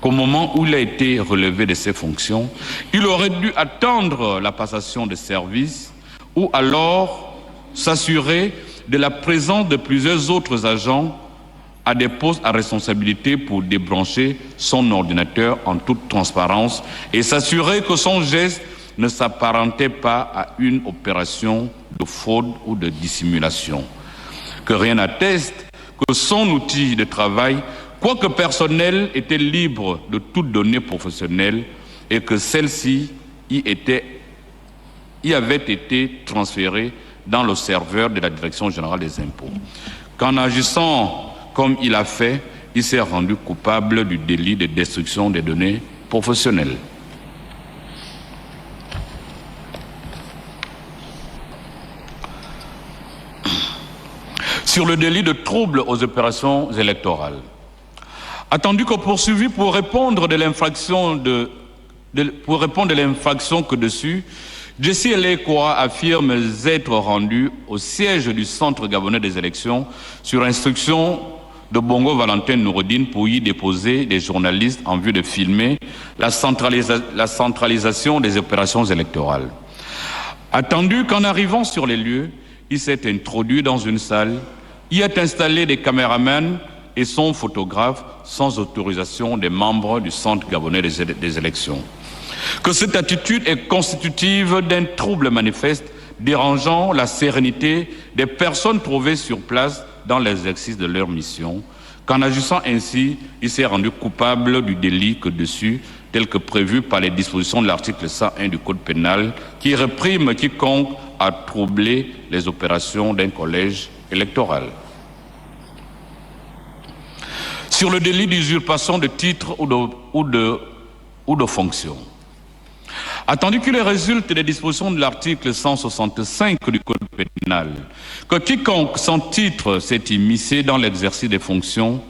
qu'au moment où il a été relevé de ses fonctions, il aurait dû attendre la passation de service ou alors s'assurer de la présence de plusieurs autres agents à des postes à responsabilité pour débrancher son ordinateur en toute transparence et s'assurer que son geste ne s'apparentait pas à une opération de fraude ou de dissimulation. Que rien n'atteste que son outil de travail, quoique personnel, était libre de toute donnée professionnelle et que celle-ci y avait été transférée dans le serveur de la Direction générale des impôts. Qu'en agissant comme il a fait, il s'est rendu coupable du délit de destruction des données professionnelles. Sur le délit de trouble aux opérations électorales. Attendu que poursuivi pour répondre de l'infraction que dessus, Jessie Elekwa affirme être rendu au siège du Centre gabonais des élections sur instruction de Bongo Valentin Noureddine pour y déposer des journalistes en vue de filmer la centralisation des opérations électorales. Attendu qu'en arrivant sur les lieux, il s'est introduit dans une salle, y a installé des caméramans et son photographe sans autorisation des membres du Centre gabonais des élections. Que cette attitude est constitutive d'un trouble manifeste dérangeant la sérénité des personnes trouvées sur place dans l'exercice de leur mission, qu'en agissant ainsi, il s'est rendu coupable du délit que dessus, tel que prévu par les dispositions de l'article 101 du Code pénal, qui réprime quiconque a troublé les opérations d'un collège électoral. Sur le délit d'usurpation de titres ou de fonctions. Attendu qu'il résulte des dispositions de l'article 165 du Code pénal, que quiconque sans titre s'est immiscé dans l'exercice des fonctions,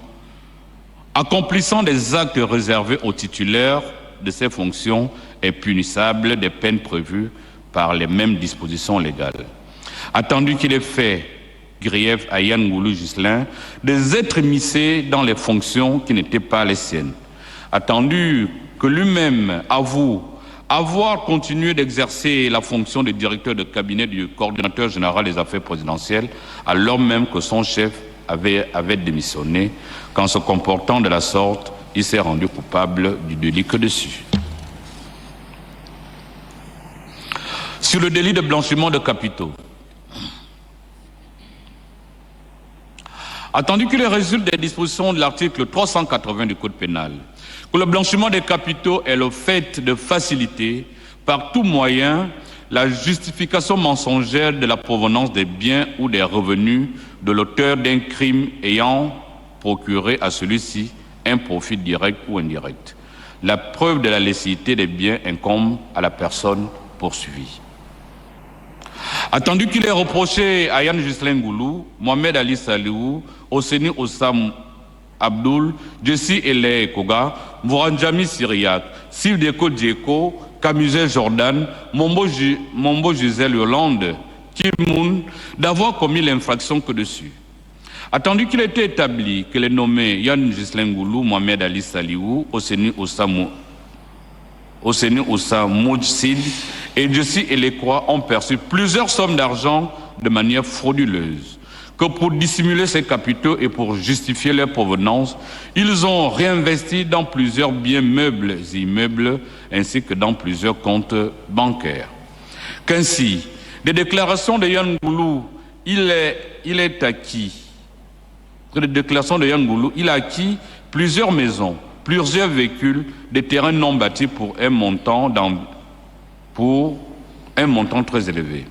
accomplissant des actes réservés aux titulaires de ces fonctions, est punissable des peines prévues par les mêmes dispositions légales. Attendu qu'il ait fait grief à Yann Ngoulou Ghislain des êtres immiscés dans les fonctions qui n'étaient pas les siennes. Attendu que lui-même avoue avoir continué d'exercer la fonction de directeur de cabinet du coordinateur général des affaires présidentielles, alors même que son chef avait démissionné, qu'en se comportant de la sorte, il s'est rendu coupable du délit que dessus. Sur le délit de blanchiment de capitaux, attendu qu'il résulte des dispositions de l'article 380 du Code pénal, que le blanchiment des capitaux est le fait de faciliter par tout moyen la justification mensongère de la provenance des biens ou des revenus de l'auteur d'un crime ayant procuré à celui-ci un profit direct ou indirect. La preuve de la licéité des biens incombe à la personne poursuivie. Attendu qu'il ait reproché à Yann Ghislain Ngoulou, Mohamed Ali Saliou, Osseni Ossam Abdul, Jessie Ele Koga, Mouranjami Syriac, Sivdeko Djeko, Kamusel Jordan, Mombo Gisèle Yolande, Kimoun, d'avoir commis l'infraction que dessus. Attendu qu'il ait été établi que les nommés Yann Ghislain Ngoulou, Mohamed Ali Saliou, Osseni Ossam Moudsid et Jessie Elekwa ont perçu plusieurs sommes d'argent de manière frauduleuse, que pour dissimuler ces capitaux et pour justifier leur provenance, ils ont réinvesti dans plusieurs biens meubles et immeubles ainsi que dans plusieurs comptes bancaires. Qu'ainsi, des déclarations de Yann Ngoulou, il a acquis plusieurs maisons, plusieurs véhicules, des terrains non bâtis pour un montant très élevé.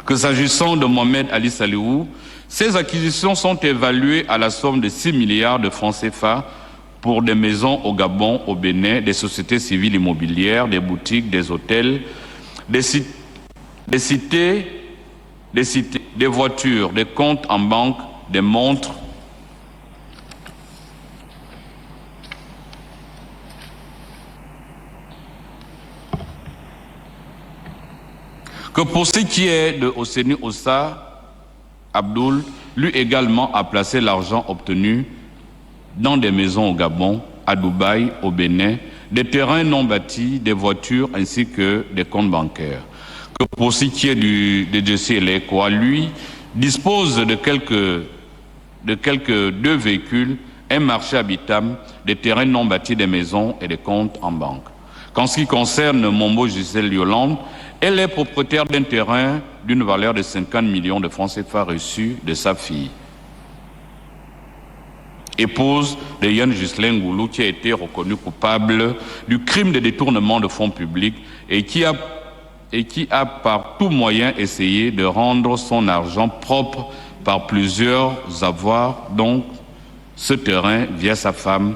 Que s'agissant de Mohamed Ali Saliou, ces acquisitions sont évaluées à la somme de 6 milliards de francs CFA pour des maisons au Gabon, au Bénin, des sociétés civiles immobilières, des boutiques, des hôtels, des voitures, des comptes en banque, des montres, Que pour ce qui est de Osseni Ossa, Abdoul, lui également a placé l'argent obtenu dans des maisons au Gabon, à Dubaï, au Bénin, des terrains non bâtis, des voitures ainsi que des comptes bancaires. Que pour ce qui est de Jesse Elekoa, lui dispose de quelques 2 véhicules, un marché habitable, des terrains non bâtis, des maisons et des comptes en banque. Qu'en ce qui concerne Mombo Gisèle Yolande, elle est propriétaire d'un terrain d'une valeur de 50 millions de francs CFA reçus de sa fille, épouse de Yann Ghislain Goulou, qui a été reconnu coupable du crime de détournement de fonds publics et qui a par tout moyen essayé de rendre son argent propre par plusieurs avoirs, donc ce terrain via sa femme,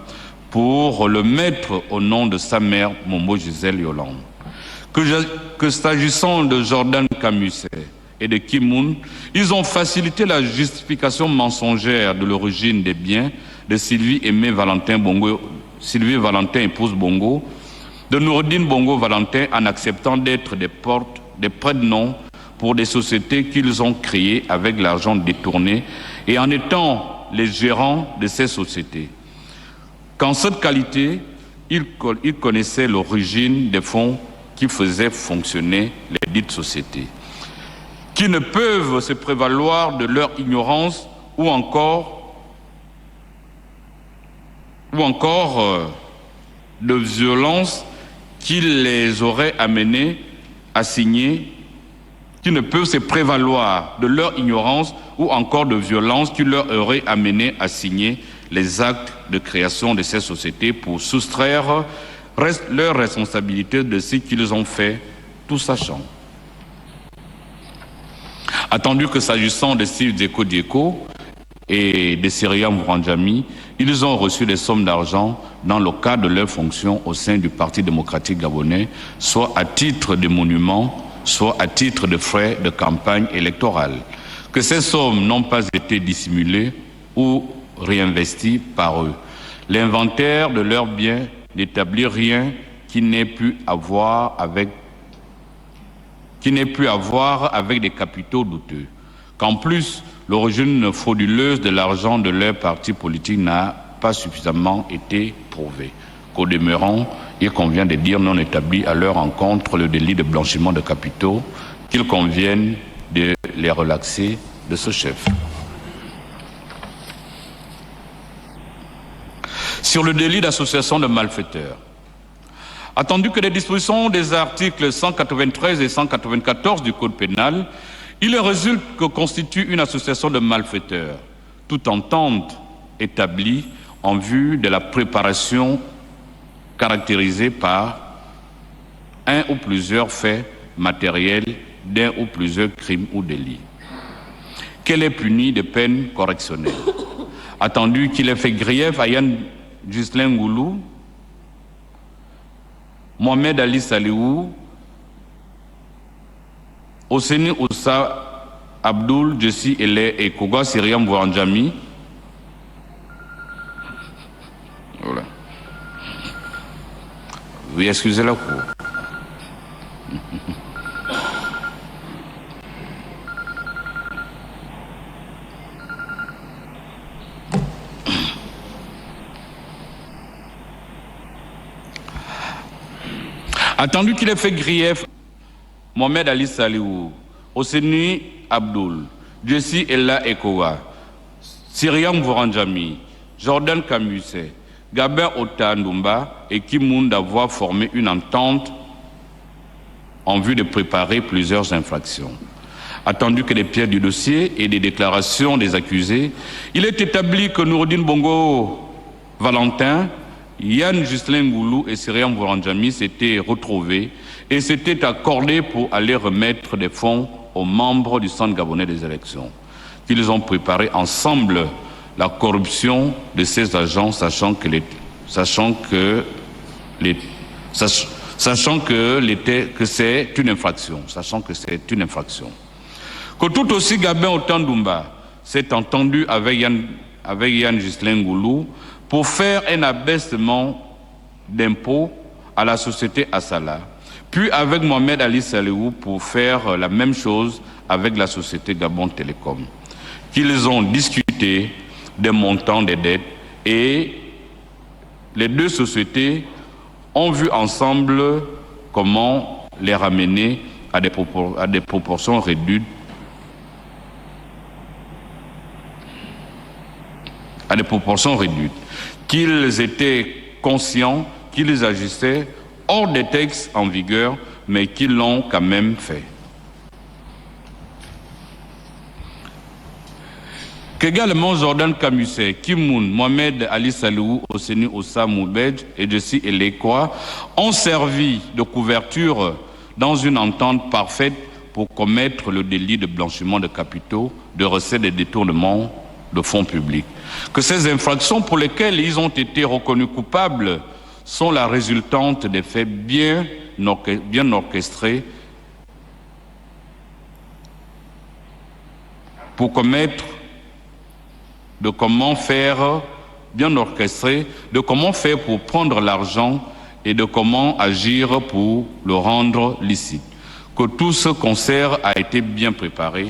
pour le mettre au nom de sa mère, Mombo Gisèle Yolande. Que s'agissant de Jordan Camusset et de Kimoun, ils ont facilité la justification mensongère de l'origine des biens de Sylvie Aimé Valentin Bongo, Sylvie Valentin épouse Bongo, de Noureddine Bongo Valentin, en acceptant d'être des prête-noms pour des sociétés qu'ils ont créées avec l'argent détourné et en étant les gérants de ces sociétés. Qu'en cette qualité, ils connaissaient l'origine des fonds qui faisaient fonctionner les dites sociétés, qui ne peuvent se prévaloir de leur ignorance ou encore de violence qui les aurait amenés à signer, qui ne peuvent se prévaloir de leur ignorance ou encore de violence qui leur aurait amené à signer les actes de création de ces sociétés pour soustraire leur responsabilité de ce qu'ils ont fait, tout sachant. Attendu que s'agissant de Steve Dieko et de Syriam Vouranjami, ils ont reçu des sommes d'argent dans le cadre de leurs fonctions au sein du Parti démocratique gabonais, soit à titre de monument, soit à titre de frais de campagne électorale. Que ces sommes n'ont pas été dissimulées ou réinvesties par eux. L'inventaire de leurs biens n'établit rien qui n'ait pu avoir avec des capitaux douteux. Qu'en plus, l'origine frauduleuse de l'argent de leur parti politique n'a pas suffisamment été prouvée. Qu'au demeurant, il convient de dire non établi à leur encontre le délit de blanchiment de capitaux, qu'il convienne de les relaxer de ce chef. Sur le délit d'association de malfaiteurs, attendu que les dispositions des articles 193 et 194 du Code pénal, il résulte que constitue une association de malfaiteurs, toute entente établie en vue de la préparation caractérisée par un ou plusieurs faits matériels d'un ou plusieurs crimes ou délits, qu'elle est punie de peines correctionnelles. Attendu qu'il ait fait grief à Yann Ghislain Goulou, Mohamed Ali Saliou, Osseni Ossa, Abdoul, Jesse Ele et Koga Syriam Vouranjami. Voilà. Oui, excusez la cour. Attendu qu'il ait fait grief, Mohamed Ali Saliou, Osseni Abdoul, Jesse Ella Ekowa, Syriam Vouranjami, Jordan Camusset, Gabin Otandumba et Kimoun d'avoir formé une entente en vue de préparer plusieurs infractions. Attendu que les pièces du dossier et des déclarations des accusés, il est établi que Noureddine Bongo Valentin, Yann Ghislain Goulou et Syriam Vouranjami s'étaient retrouvés et s'étaient accordés pour aller remettre des fonds aux membres du Centre gabonais des élections, qu'ils ont préparé ensemble la corruption de ces agents, sachant que c'est une infraction, Que tout aussi Gabin Otandumba s'est entendu avec Yann Ghislain Goulou pour faire un abaissement d'impôt à la société Assala, puis avec Mohamed Ali Saliou pour faire la même chose avec la société Gabon Télécom, qu'ils ont discuté des montants des dettes et les deux sociétés ont vu ensemble comment les ramener à des proportions réduites, qu'ils étaient conscients qu'ils agissaient hors des textes en vigueur, mais qu'ils l'ont quand même fait. Qu'également Jordan Kamusé, Kim Moon, Mohamed Ali Saliou, Osseni Ossa Moubedj et Jessie Elekwa ont servi de couverture dans une entente parfaite pour commettre le délit de blanchiment de capitaux, de recettes et détournement de fonds publics. Que ces infractions pour lesquelles ils ont été reconnus coupables sont la résultante des faits bien orchestrés pour commettre, de comment faire pour prendre l'argent et de comment agir pour le rendre licite. Que tout ce concert a été bien préparé,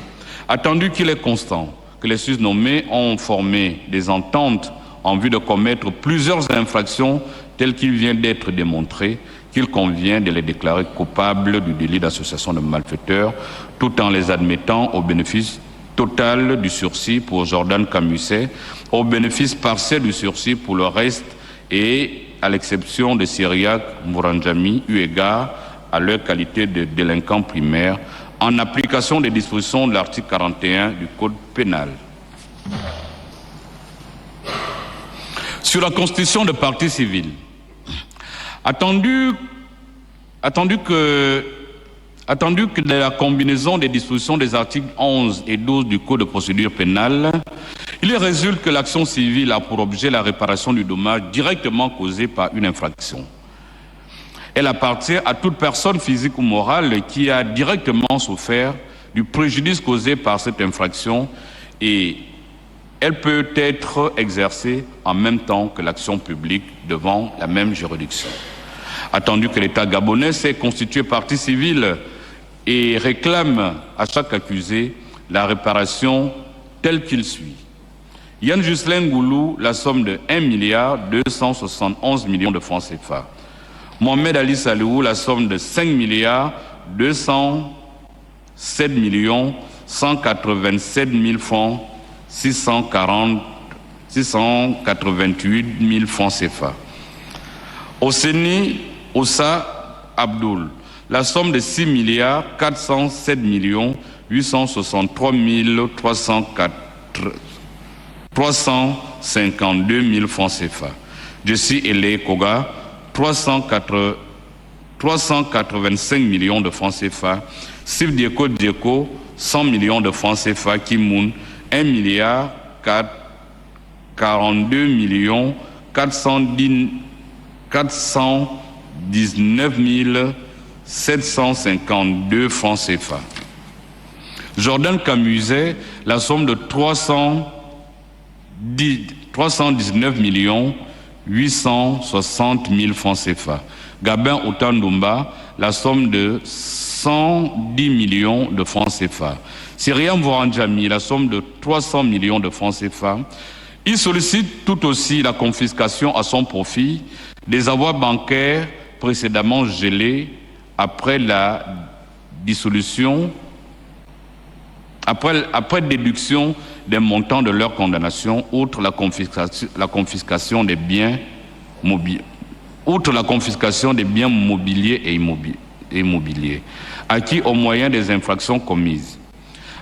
attendu qu'il est constant que les susnommés ont formé des ententes en vue de commettre plusieurs infractions telles qu'il vient d'être démontré, qu'il convient de les déclarer coupables du délit d'association de malfaiteurs, tout en les admettant au bénéfice total du sursis pour Jordan Kamusé, au bénéfice partiel du sursis pour le reste et à l'exception de Syriac Mouranjami, eu égard à leur qualité de délinquants primaires, en application des dispositions de l'article 41 du Code pénal. Sur la constitution de partie civile, attendu que de la combinaison des dispositions des articles 11 et 12 du Code de procédure pénale, il résulte que l'action civile a pour objet la réparation du dommage directement causé par une infraction. Elle appartient à toute personne physique ou morale qui a directement souffert du préjudice causé par cette infraction et elle peut être exercée en même temps que l'action publique devant la même juridiction. Attendu que l'État gabonais s'est constitué partie civile et réclame à chaque accusé la réparation telle qu'il suit. Yann Ghislain Goulou, la somme de 1,271 milliard de francs CFA. Mohamed Ali Saliou, la somme de 5,207 187 000 francs 688 000 francs CFA. Osseni Ossa Abdoul, la somme de 6,407 863 352 000 francs CFA. Jessie Ele Koga, 385 millions de francs CFA. Sif Dieko Dieko, 100 millions de francs CFA. Kimoun, 1,42 419 752 francs CFA. Jordan Kamusé, la somme de 319 860 000 francs CFA. Gabin Otandumba, la somme de 110 millions de francs CFA. Syrian Mouranjami, la somme de 300 millions de francs CFA. Il sollicite tout aussi la confiscation à son profit des avoirs bancaires précédemment gelés après la dissolution, après déduction des montants de leur condamnation, outre la confiscation des biens mobiliers, et immobiliers, acquis au moyen des infractions commises.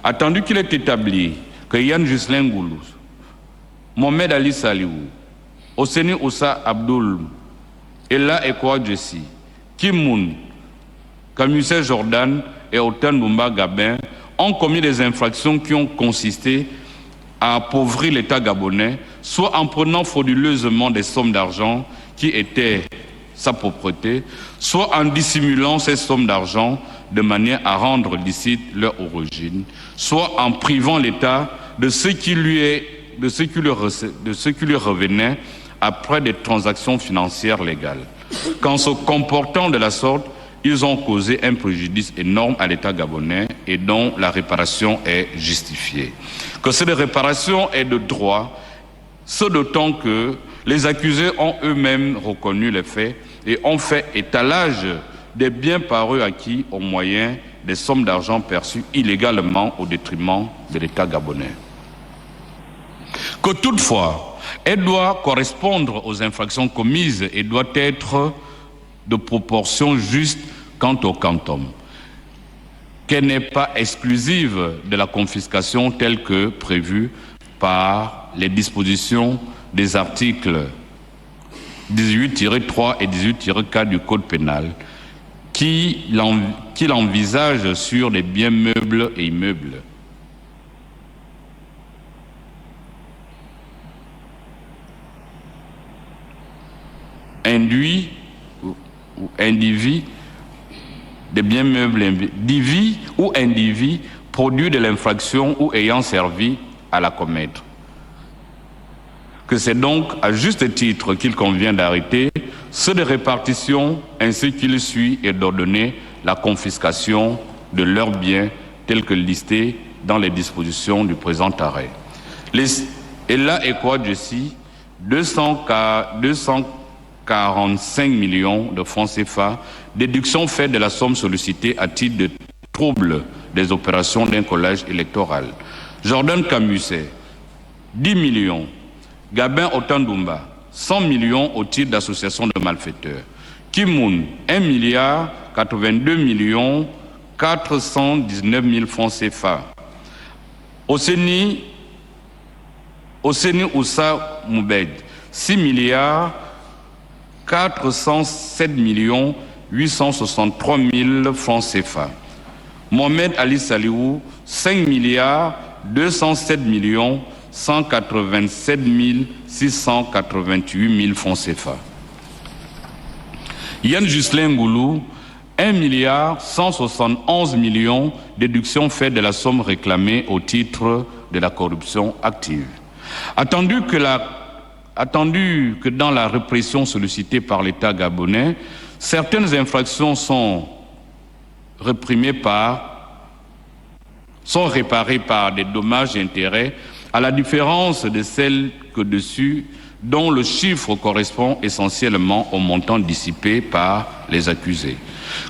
Attendu qu'il est établi que Yann Ghislain Goulou, Mohamed Ali Saliou, Osseni Ossa Abdoul, Ella Ekwa Jessie, Kim Moon, Kamusé Jordan et Otan Bumba Gabin ont commis des infractions qui ont consisté à appauvrir l'État gabonais, soit en prenant frauduleusement des sommes d'argent qui étaient sa propreté, soit en dissimulant ces sommes d'argent de manière à rendre licite leur origine, soit en privant l'État de ce qui lui revenait après des transactions financières légales. Qu'en se comportant de la sorte, ils ont causé un préjudice énorme à l'État gabonais et dont la réparation est justifiée. Que cette réparation est de droit, ce d'autant que les accusés ont eux-mêmes reconnu les faits et ont fait étalage des biens par eux acquis au moyen des sommes d'argent perçues illégalement au détriment de l'État gabonais. Que toutefois, elle doit correspondre aux infractions commises et doit être de proportion juste quant au quantum, qu'elle n'est pas exclusive de la confiscation telle que prévue par les dispositions des articles 18-3 et 18-4 du Code pénal qui l'envisage sur les biens meubles et immeubles. Induit ou indivis des biens meubles, divis ou indivis produits de l'infraction ou ayant servi à la commettre. Que c'est donc à juste titre qu'il convient d'arrêter ceux de répartition ainsi qu'il suit et d'ordonner la confiscation de leurs biens tels que listés dans les dispositions du présent arrêt. Et là est quoi, je cite, 245 millions de francs CFA, déduction faite de la somme sollicitée à titre de trouble des opérations d'un collège électoral. Jordan Camusset, 10 millions. Gabin Otandumba, 100 millions au titre d'association de malfaiteurs. Kimoun, 1 milliard 82 millions 419 000 francs CFA. Oseni Oussa Moubed, 6 milliards 407 millions 863 000 francs CFA. Mohamed Ali Saliou, 5 milliards 207 millions 187 688 000 francs CFA. Yann Ghislain Ngoulou, 1 milliard 171 millions déduction faite de la somme réclamée au titre de la corruption active. Attendu que dans la répression sollicitée par l'État gabonais, certaines infractions sont réparées par des dommages et intérêts, à la différence de celles que dessus, dont le chiffre correspond essentiellement au montant dissipé par les accusés.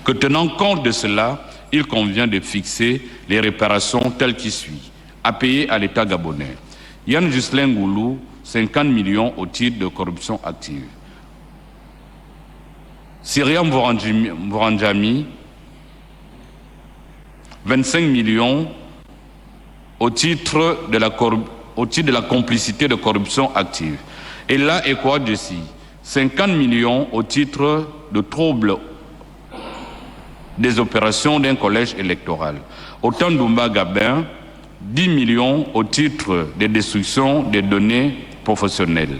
Que tenant compte de cela, il convient de fixer les réparations telles qui suit. À payer à l'État gabonais. Yann Ghislain Ngoulou, 50 millions au titre de corruption active. Syria Mvorandjami, 25 millions au titre de la complicité de corruption active. Et là, est quoi dessus? 50 millions au titre de trouble des opérations d'un collège électoral. Otandumba Gabin, 10 millions au titre de destruction des données professionnelles.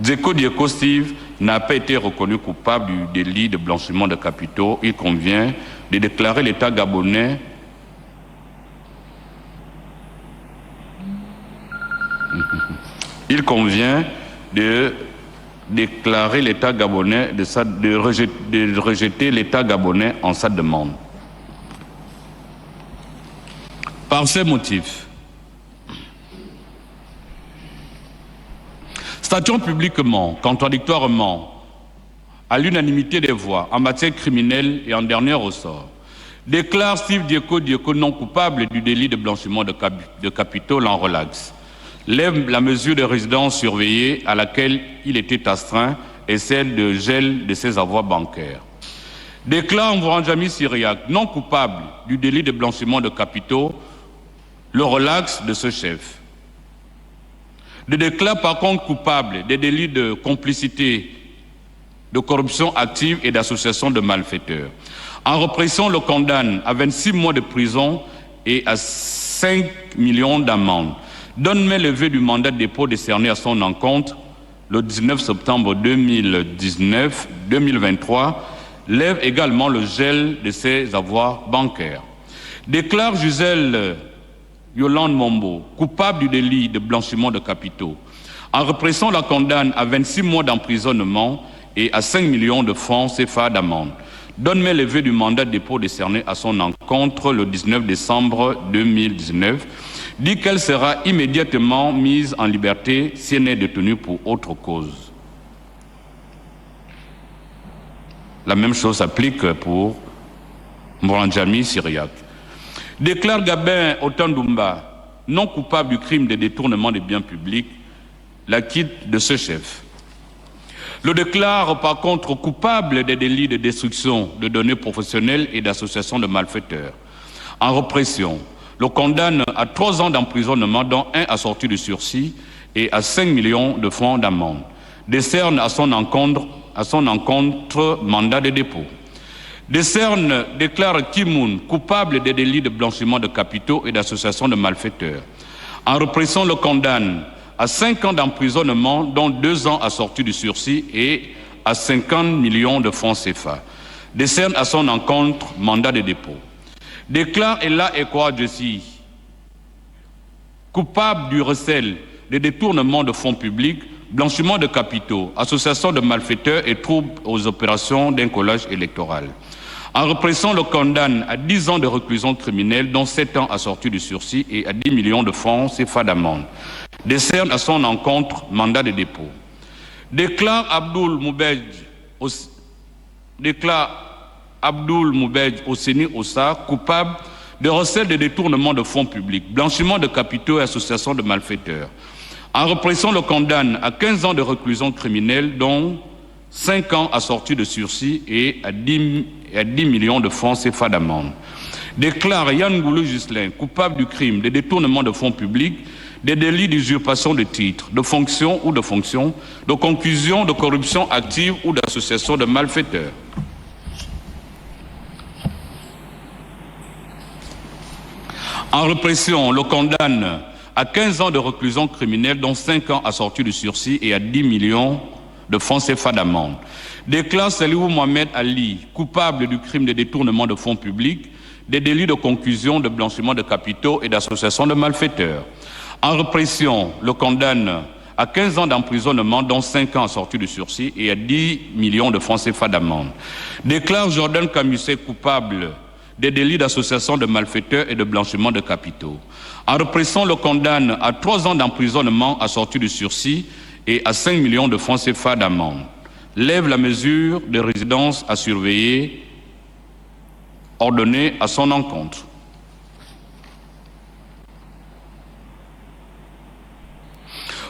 Dzeko Dieko Steve n'a pas été reconnu coupable du délit de blanchiment de capitaux. Il convient de déclarer l'État gabonais de rejeter l'État gabonais en sa demande. Par ces motifs, statuant publiquement, contradictoirement, à l'unanimité des voix en matière criminelle et en dernier ressort, déclare Steve Dieko non coupable du délit de blanchiment de capitaux, l'en relaxe, lève la mesure de résidence surveillée à laquelle il était astreint et celle de gel de ses avoirs bancaires. Déclare Mvorandjami Syriac non coupable du délit de blanchiment de capitaux, le relaxe de ce chef. Le déclare par contre coupable des délits de complicité, de corruption active et d'association de malfaiteurs. En répression, le condamne à 26 mois de prison et à 5 millions d'amendes. Donne main levée du mandat de dépôt décerné à son encontre le 19 septembre 2023, lève également le gel de ses avoirs bancaires. Déclare Gisèle Yolande Mombo coupable du délit de blanchiment de capitaux. En répression, la condamne à 26 mois d'emprisonnement et à 5 millions de francs CFA d'amende. donne main levée du mandat de dépôt décerné à son encontre le 19 décembre 2019, dit qu'elle sera immédiatement mise en liberté si elle n'est détenue pour autre cause. La même chose s'applique pour Mouranjami Syriac. Déclare Gabin Otandumba non coupable du crime de détournement des biens publics, l'acquitte de ce chef. Le déclare par contre coupable des délits de destruction de données professionnelles et d'association de malfaiteurs. En répression, le condamne à 3 ans d'emprisonnement, dont 1 assorti de sursis et à 5 millions de francs d'amende. Décerne à son encontre mandat de dépôt. Déclare Kimoun coupable des délits de blanchiment de capitaux et d'association de malfaiteurs. En répression, le condamne à 5 ans d'emprisonnement, dont 2 ans assortis de sursis et à 50 millions de francs CFA. Décerne à son encontre mandat de dépôt. Déclare Ella Ekwa Jessi coupable du recel, de détournement de fonds publics, blanchiment de capitaux, association de malfaiteurs et troubles aux opérations d'un collage électoral. En répression, le condamne à 10 ans de réclusion criminelle, dont 7 ans assortis de sursis et à 10 millions de francs CFA d'amende. Décerne à son encontre mandat de dépôt. Déclare Abdoul Moubedj Osseni Ossa coupable de recel de détournement de fonds publics, blanchiment de capitaux et association de malfaiteurs. En répression, le condamne à 15 ans de réclusion criminelle, dont 5 ans assortis de sursis et à 10 millions de francs CFA d'amende. Déclare Yann Goulou Ghislain coupable du crime de détournement de fonds publics, des délits d'usurpation de titres, de fonction ou de fonction, de conclusion, de corruption active ou d'association de malfaiteurs. En répression, le condamne à 15 ans de réclusion criminelle, dont 5 ans assortis de sursis et à 10 millions de francs CFA d'amende. Déclare Salihou Mohamed Ali coupable du crime de détournement de fonds publics, des délits de conclusion, de blanchiment de capitaux et d'association de malfaiteurs. En répression, le condamne à 15 ans d'emprisonnement, dont 5 ans assortis de sursis et à 10 millions de francs CFA d'amende. Déclare Jordan Camusset coupable des délits d'association de malfaiteurs et de blanchiment de capitaux. En répression, le condamne à 3 ans d'emprisonnement assorti de sursis et à 5 millions de francs CFA d'amende. Lève la mesure de résidence à surveiller ordonnée à son encontre.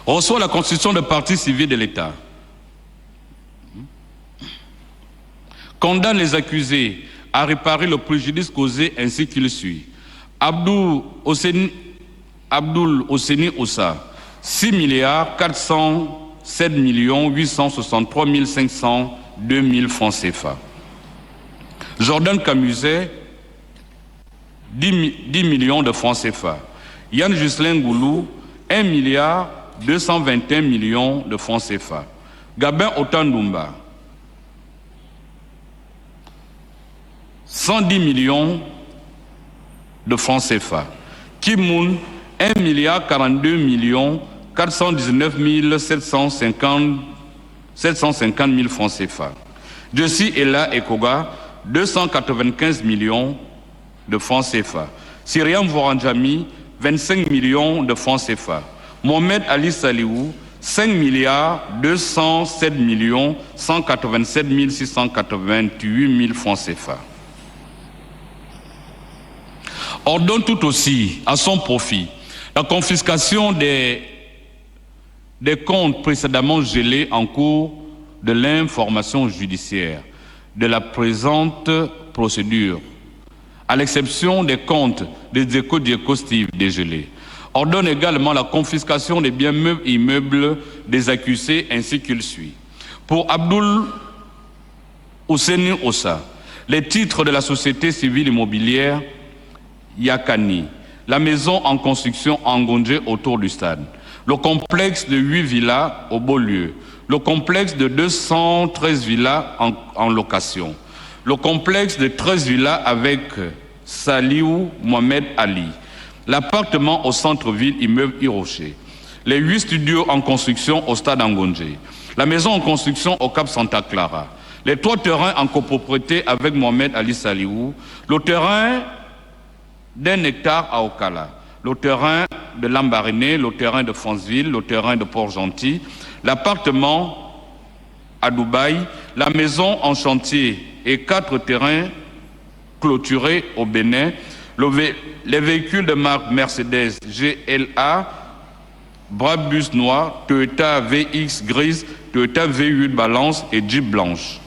Reçoit la constitution de partie civile de l'État. Condamne les accusés à réparer le préjudice causé ainsi qu'il suit. Abdoul Osseni Ossa, 6 milliards 407 863 502 000 francs CFA. Jordan Camusset, 10 millions de francs CFA. Yann Ghislain Goulou, 1 milliard 221 millions de francs CFA. Gabin Otandumba, 110 millions de francs CFA. Kimoun, 1 milliard 42 millions 419 750 000 francs CFA. Jessi Ella Ekoga, 295 millions de francs CFA. Syriam Voranjami, 25 millions de francs CFA. Mohamed Ali Salihou, 5 milliards 207 millions 187 688 000 francs CFA. Ordonne tout aussi à son profit la confiscation des comptes précédemment gelés en cours de l'information judiciaire de la présente procédure, à l'exception des comptes des éco-Steve dégelés. Ordonne également la confiscation des biens meubles et immeubles des accusés ainsi qu'il suit. Pour Abdoul Osseni Ossa, les titres de la société civile immobilière Yakani, la maison en construction en Ngondje autour du stade, le complexe de 8 villas au Beaulieu, le complexe de 213 villas en location, le complexe de 13 villas avec Salihou Mohamed Ali, l'appartement au centre-ville immeuble Hiroché, les 8 studios en construction au stade Ngondje, la maison en construction au Cap Santa Clara, Les 3 terrains en copropriété avec Mohamed Ali Saliou, le terrain d'1 hectare à Okala, le terrain de Lambaréné, le terrain de Franceville, le terrain de Port-Gentil, l'appartement à Dubaï, la maison en chantier et 4 terrains clôturés au Bénin, les véhicules de marque Mercedes GLA, Brabus noir, Toyota VX grise, Toyota V8 balance et Jeep blanche.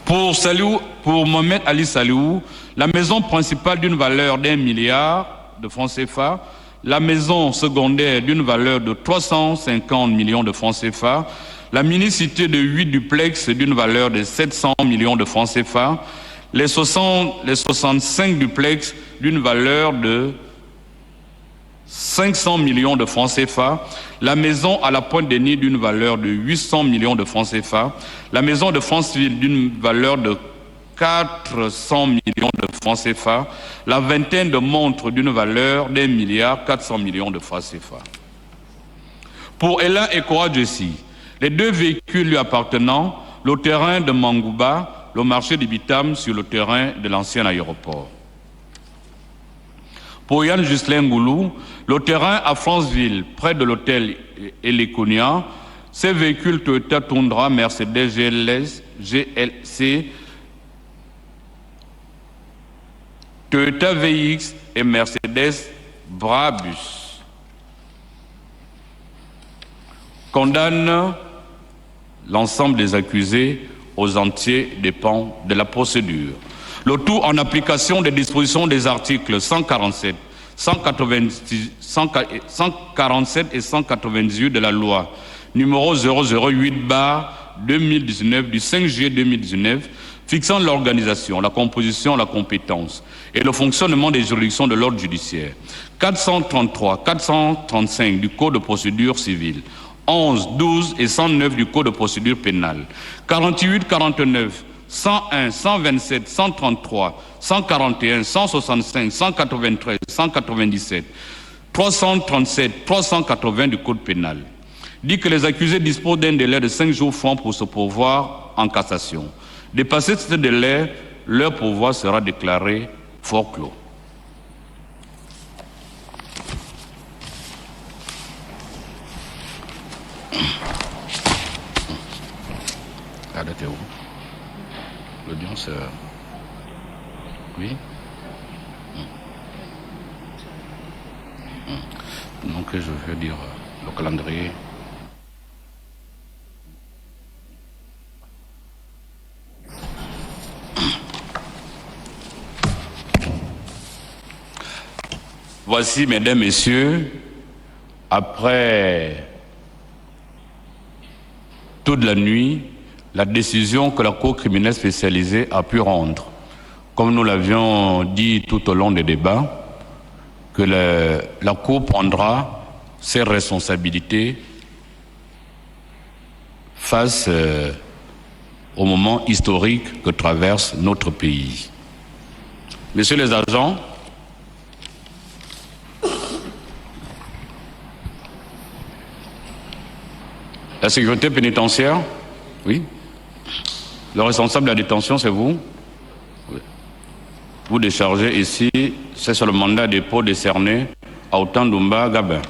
Pour Mohamed Ali Saliou, la maison principale d'une valeur d'1 milliard de francs CFA, la maison secondaire d'une valeur de 350 millions de francs CFA, la mini-cité de 8 duplex d'une valeur de 700 millions de francs CFA, les 65 duplex d'une valeur de 500 millions de francs CFA, la maison à la Pointe-des-Nids d'une valeur de 800 millions de francs CFA, la maison de Franceville d'une valeur de 400 millions de francs CFA, la vingtaine de montres d'une valeur d'1 milliard 400 millions de francs CFA. Pour Ella et Kora Jessie, les 2 véhicules lui appartenant, le terrain de Mangouba, le marché de Bitam sur le terrain de l'ancien aéroport. Pour Yann Ghislain Goulou, le terrain à Franceville, près de l'hôtel Elekonia, ces véhicules Toyota Tundra, Mercedes GLC, Toyota VX et Mercedes Brabus. Condamne l'ensemble des accusés aux entiers dépens de la procédure. Le tout en application des dispositions des articles 147, 147 et 198 de la loi numéro 008/2019 du 5 juillet 2019 fixant l'organisation, la composition, la compétence et le fonctionnement des juridictions de l'ordre judiciaire. 433, 435 du Code de procédure civile, 11, 12 et 109 du Code de procédure pénale, 48, 49, 101, 127, 133, 141, 165, 193, 197, 337, 380 du Code pénal. Dit que les accusés disposent d'un délai de 5 jours francs pour se pourvoir en cassation. Dépassé ce délai, leur pourvoi sera déclaré forclos. Arrêtez où? L'audience. Oui. Donc je veux dire le calendrier. Voici, mesdames, messieurs, après toute la nuit, la décision que la Cour criminelle spécialisée a pu rendre. Comme nous l'avions dit tout au long des débats, que la Cour prendra ses responsabilités face au moment historique que traverse notre pays. Messieurs les agents, la sécurité pénitentiaire, oui. Le responsable de la détention, c'est vous? Oui. Vous déchargez ici, c'est sur le mandat de dépôt décerné à Otandumba Gabin.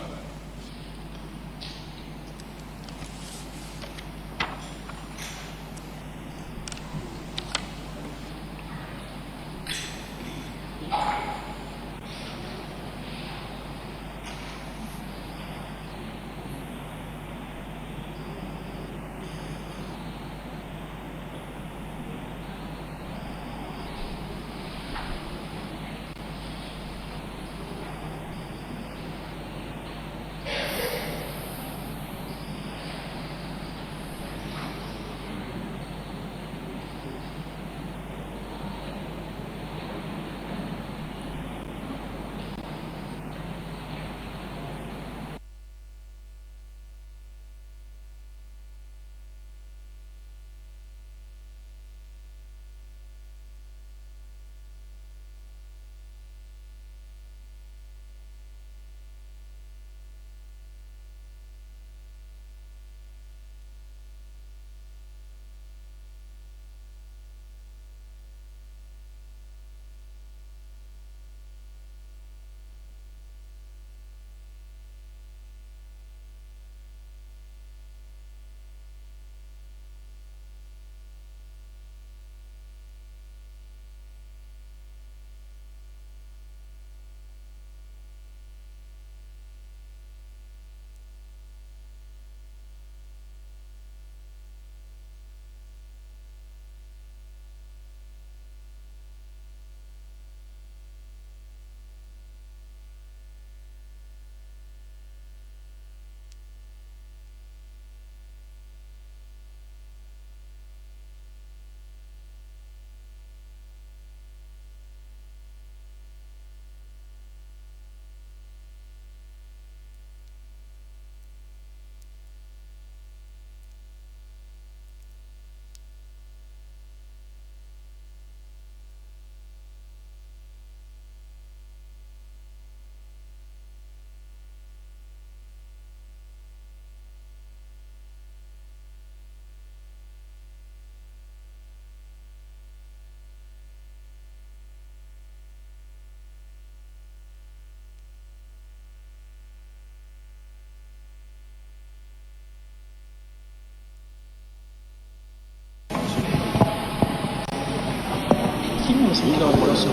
Il est en relation.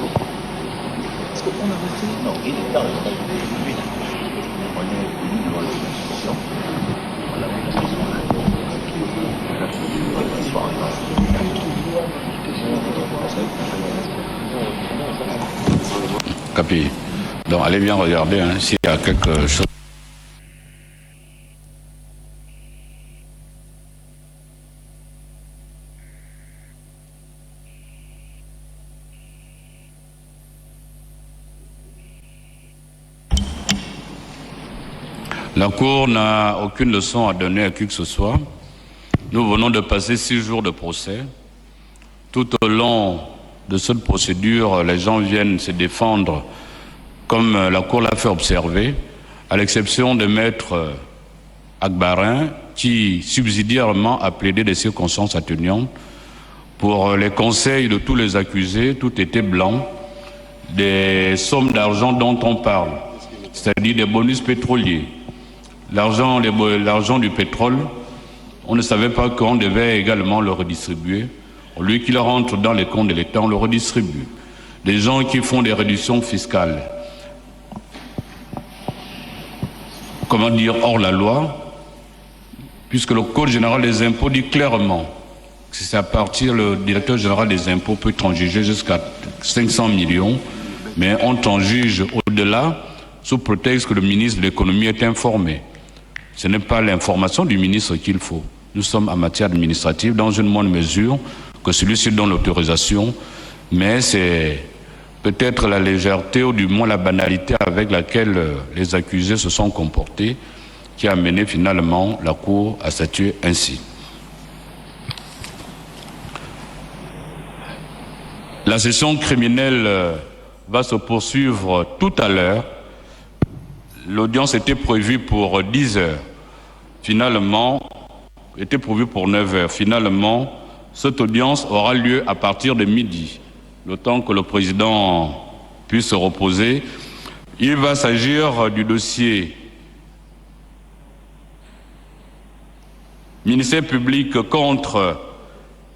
Est-ce qu'on a resté? Non, il est dans le on est venu devant la Constitution. On a vu la question là.
Capi. Donc allez bien regarder hein, s'il y a quelque chose. La Cour n'a aucune leçon à donner à qui que ce soit. Nous venons de passer 6 jours de procès. Tout au long de cette procédure, les gens viennent se défendre comme la Cour l'a fait observer, à l'exception de Maître Agbarin, qui subsidiairement a plaidé des circonstances atténuantes. Pour les conseils de tous les accusés, tout était blanc. Des sommes d'argent dont on parle, c'est-à-dire des bonus pétroliers. L'argent du pétrole, on ne savait pas qu'on devait également le redistribuer. Au lieu qu'il rentre dans les comptes de l'État, on le redistribue. Des gens qui font des réductions fiscales, comment dire, hors la loi, puisque le Code général des impôts dit clairement que c'est à partir, le directeur général des impôts peut transiger jusqu'à 500 millions, mais on transige au-delà sous prétexte que le ministre de l'économie est informé. Ce n'est pas l'information du ministre qu'il faut. Nous sommes en matière administrative dans une moindre mesure que celui-ci donne l'autorisation, mais c'est peut-être la légèreté ou du moins la banalité avec laquelle les accusés se sont comportés qui a amené finalement la Cour à statuer ainsi. La session criminelle va se poursuivre tout à l'heure. L'audience était prévue pour 10 heures. Finalement, était prévue pour 9 heures. Finalement, cette audience aura lieu à partir de midi, le temps que le président puisse se reposer. Il va s'agir du dossier ministère public contre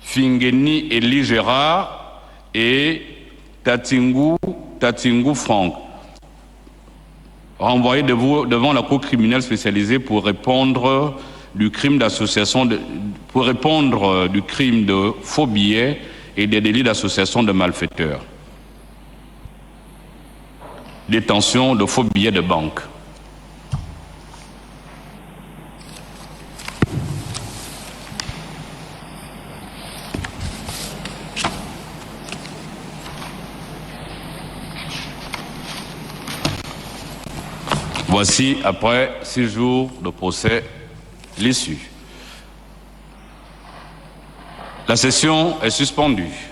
Fingeni Elie Gérard et Tatingou Franck, renvoyé devant la Cour criminelle spécialisée pour répondre du crime d'association, pour répondre du crime de faux billets et des délits d'association de malfaiteurs. Détention de faux billets de banque. Voici, après 6 jours de procès, l'issue. La session est suspendue.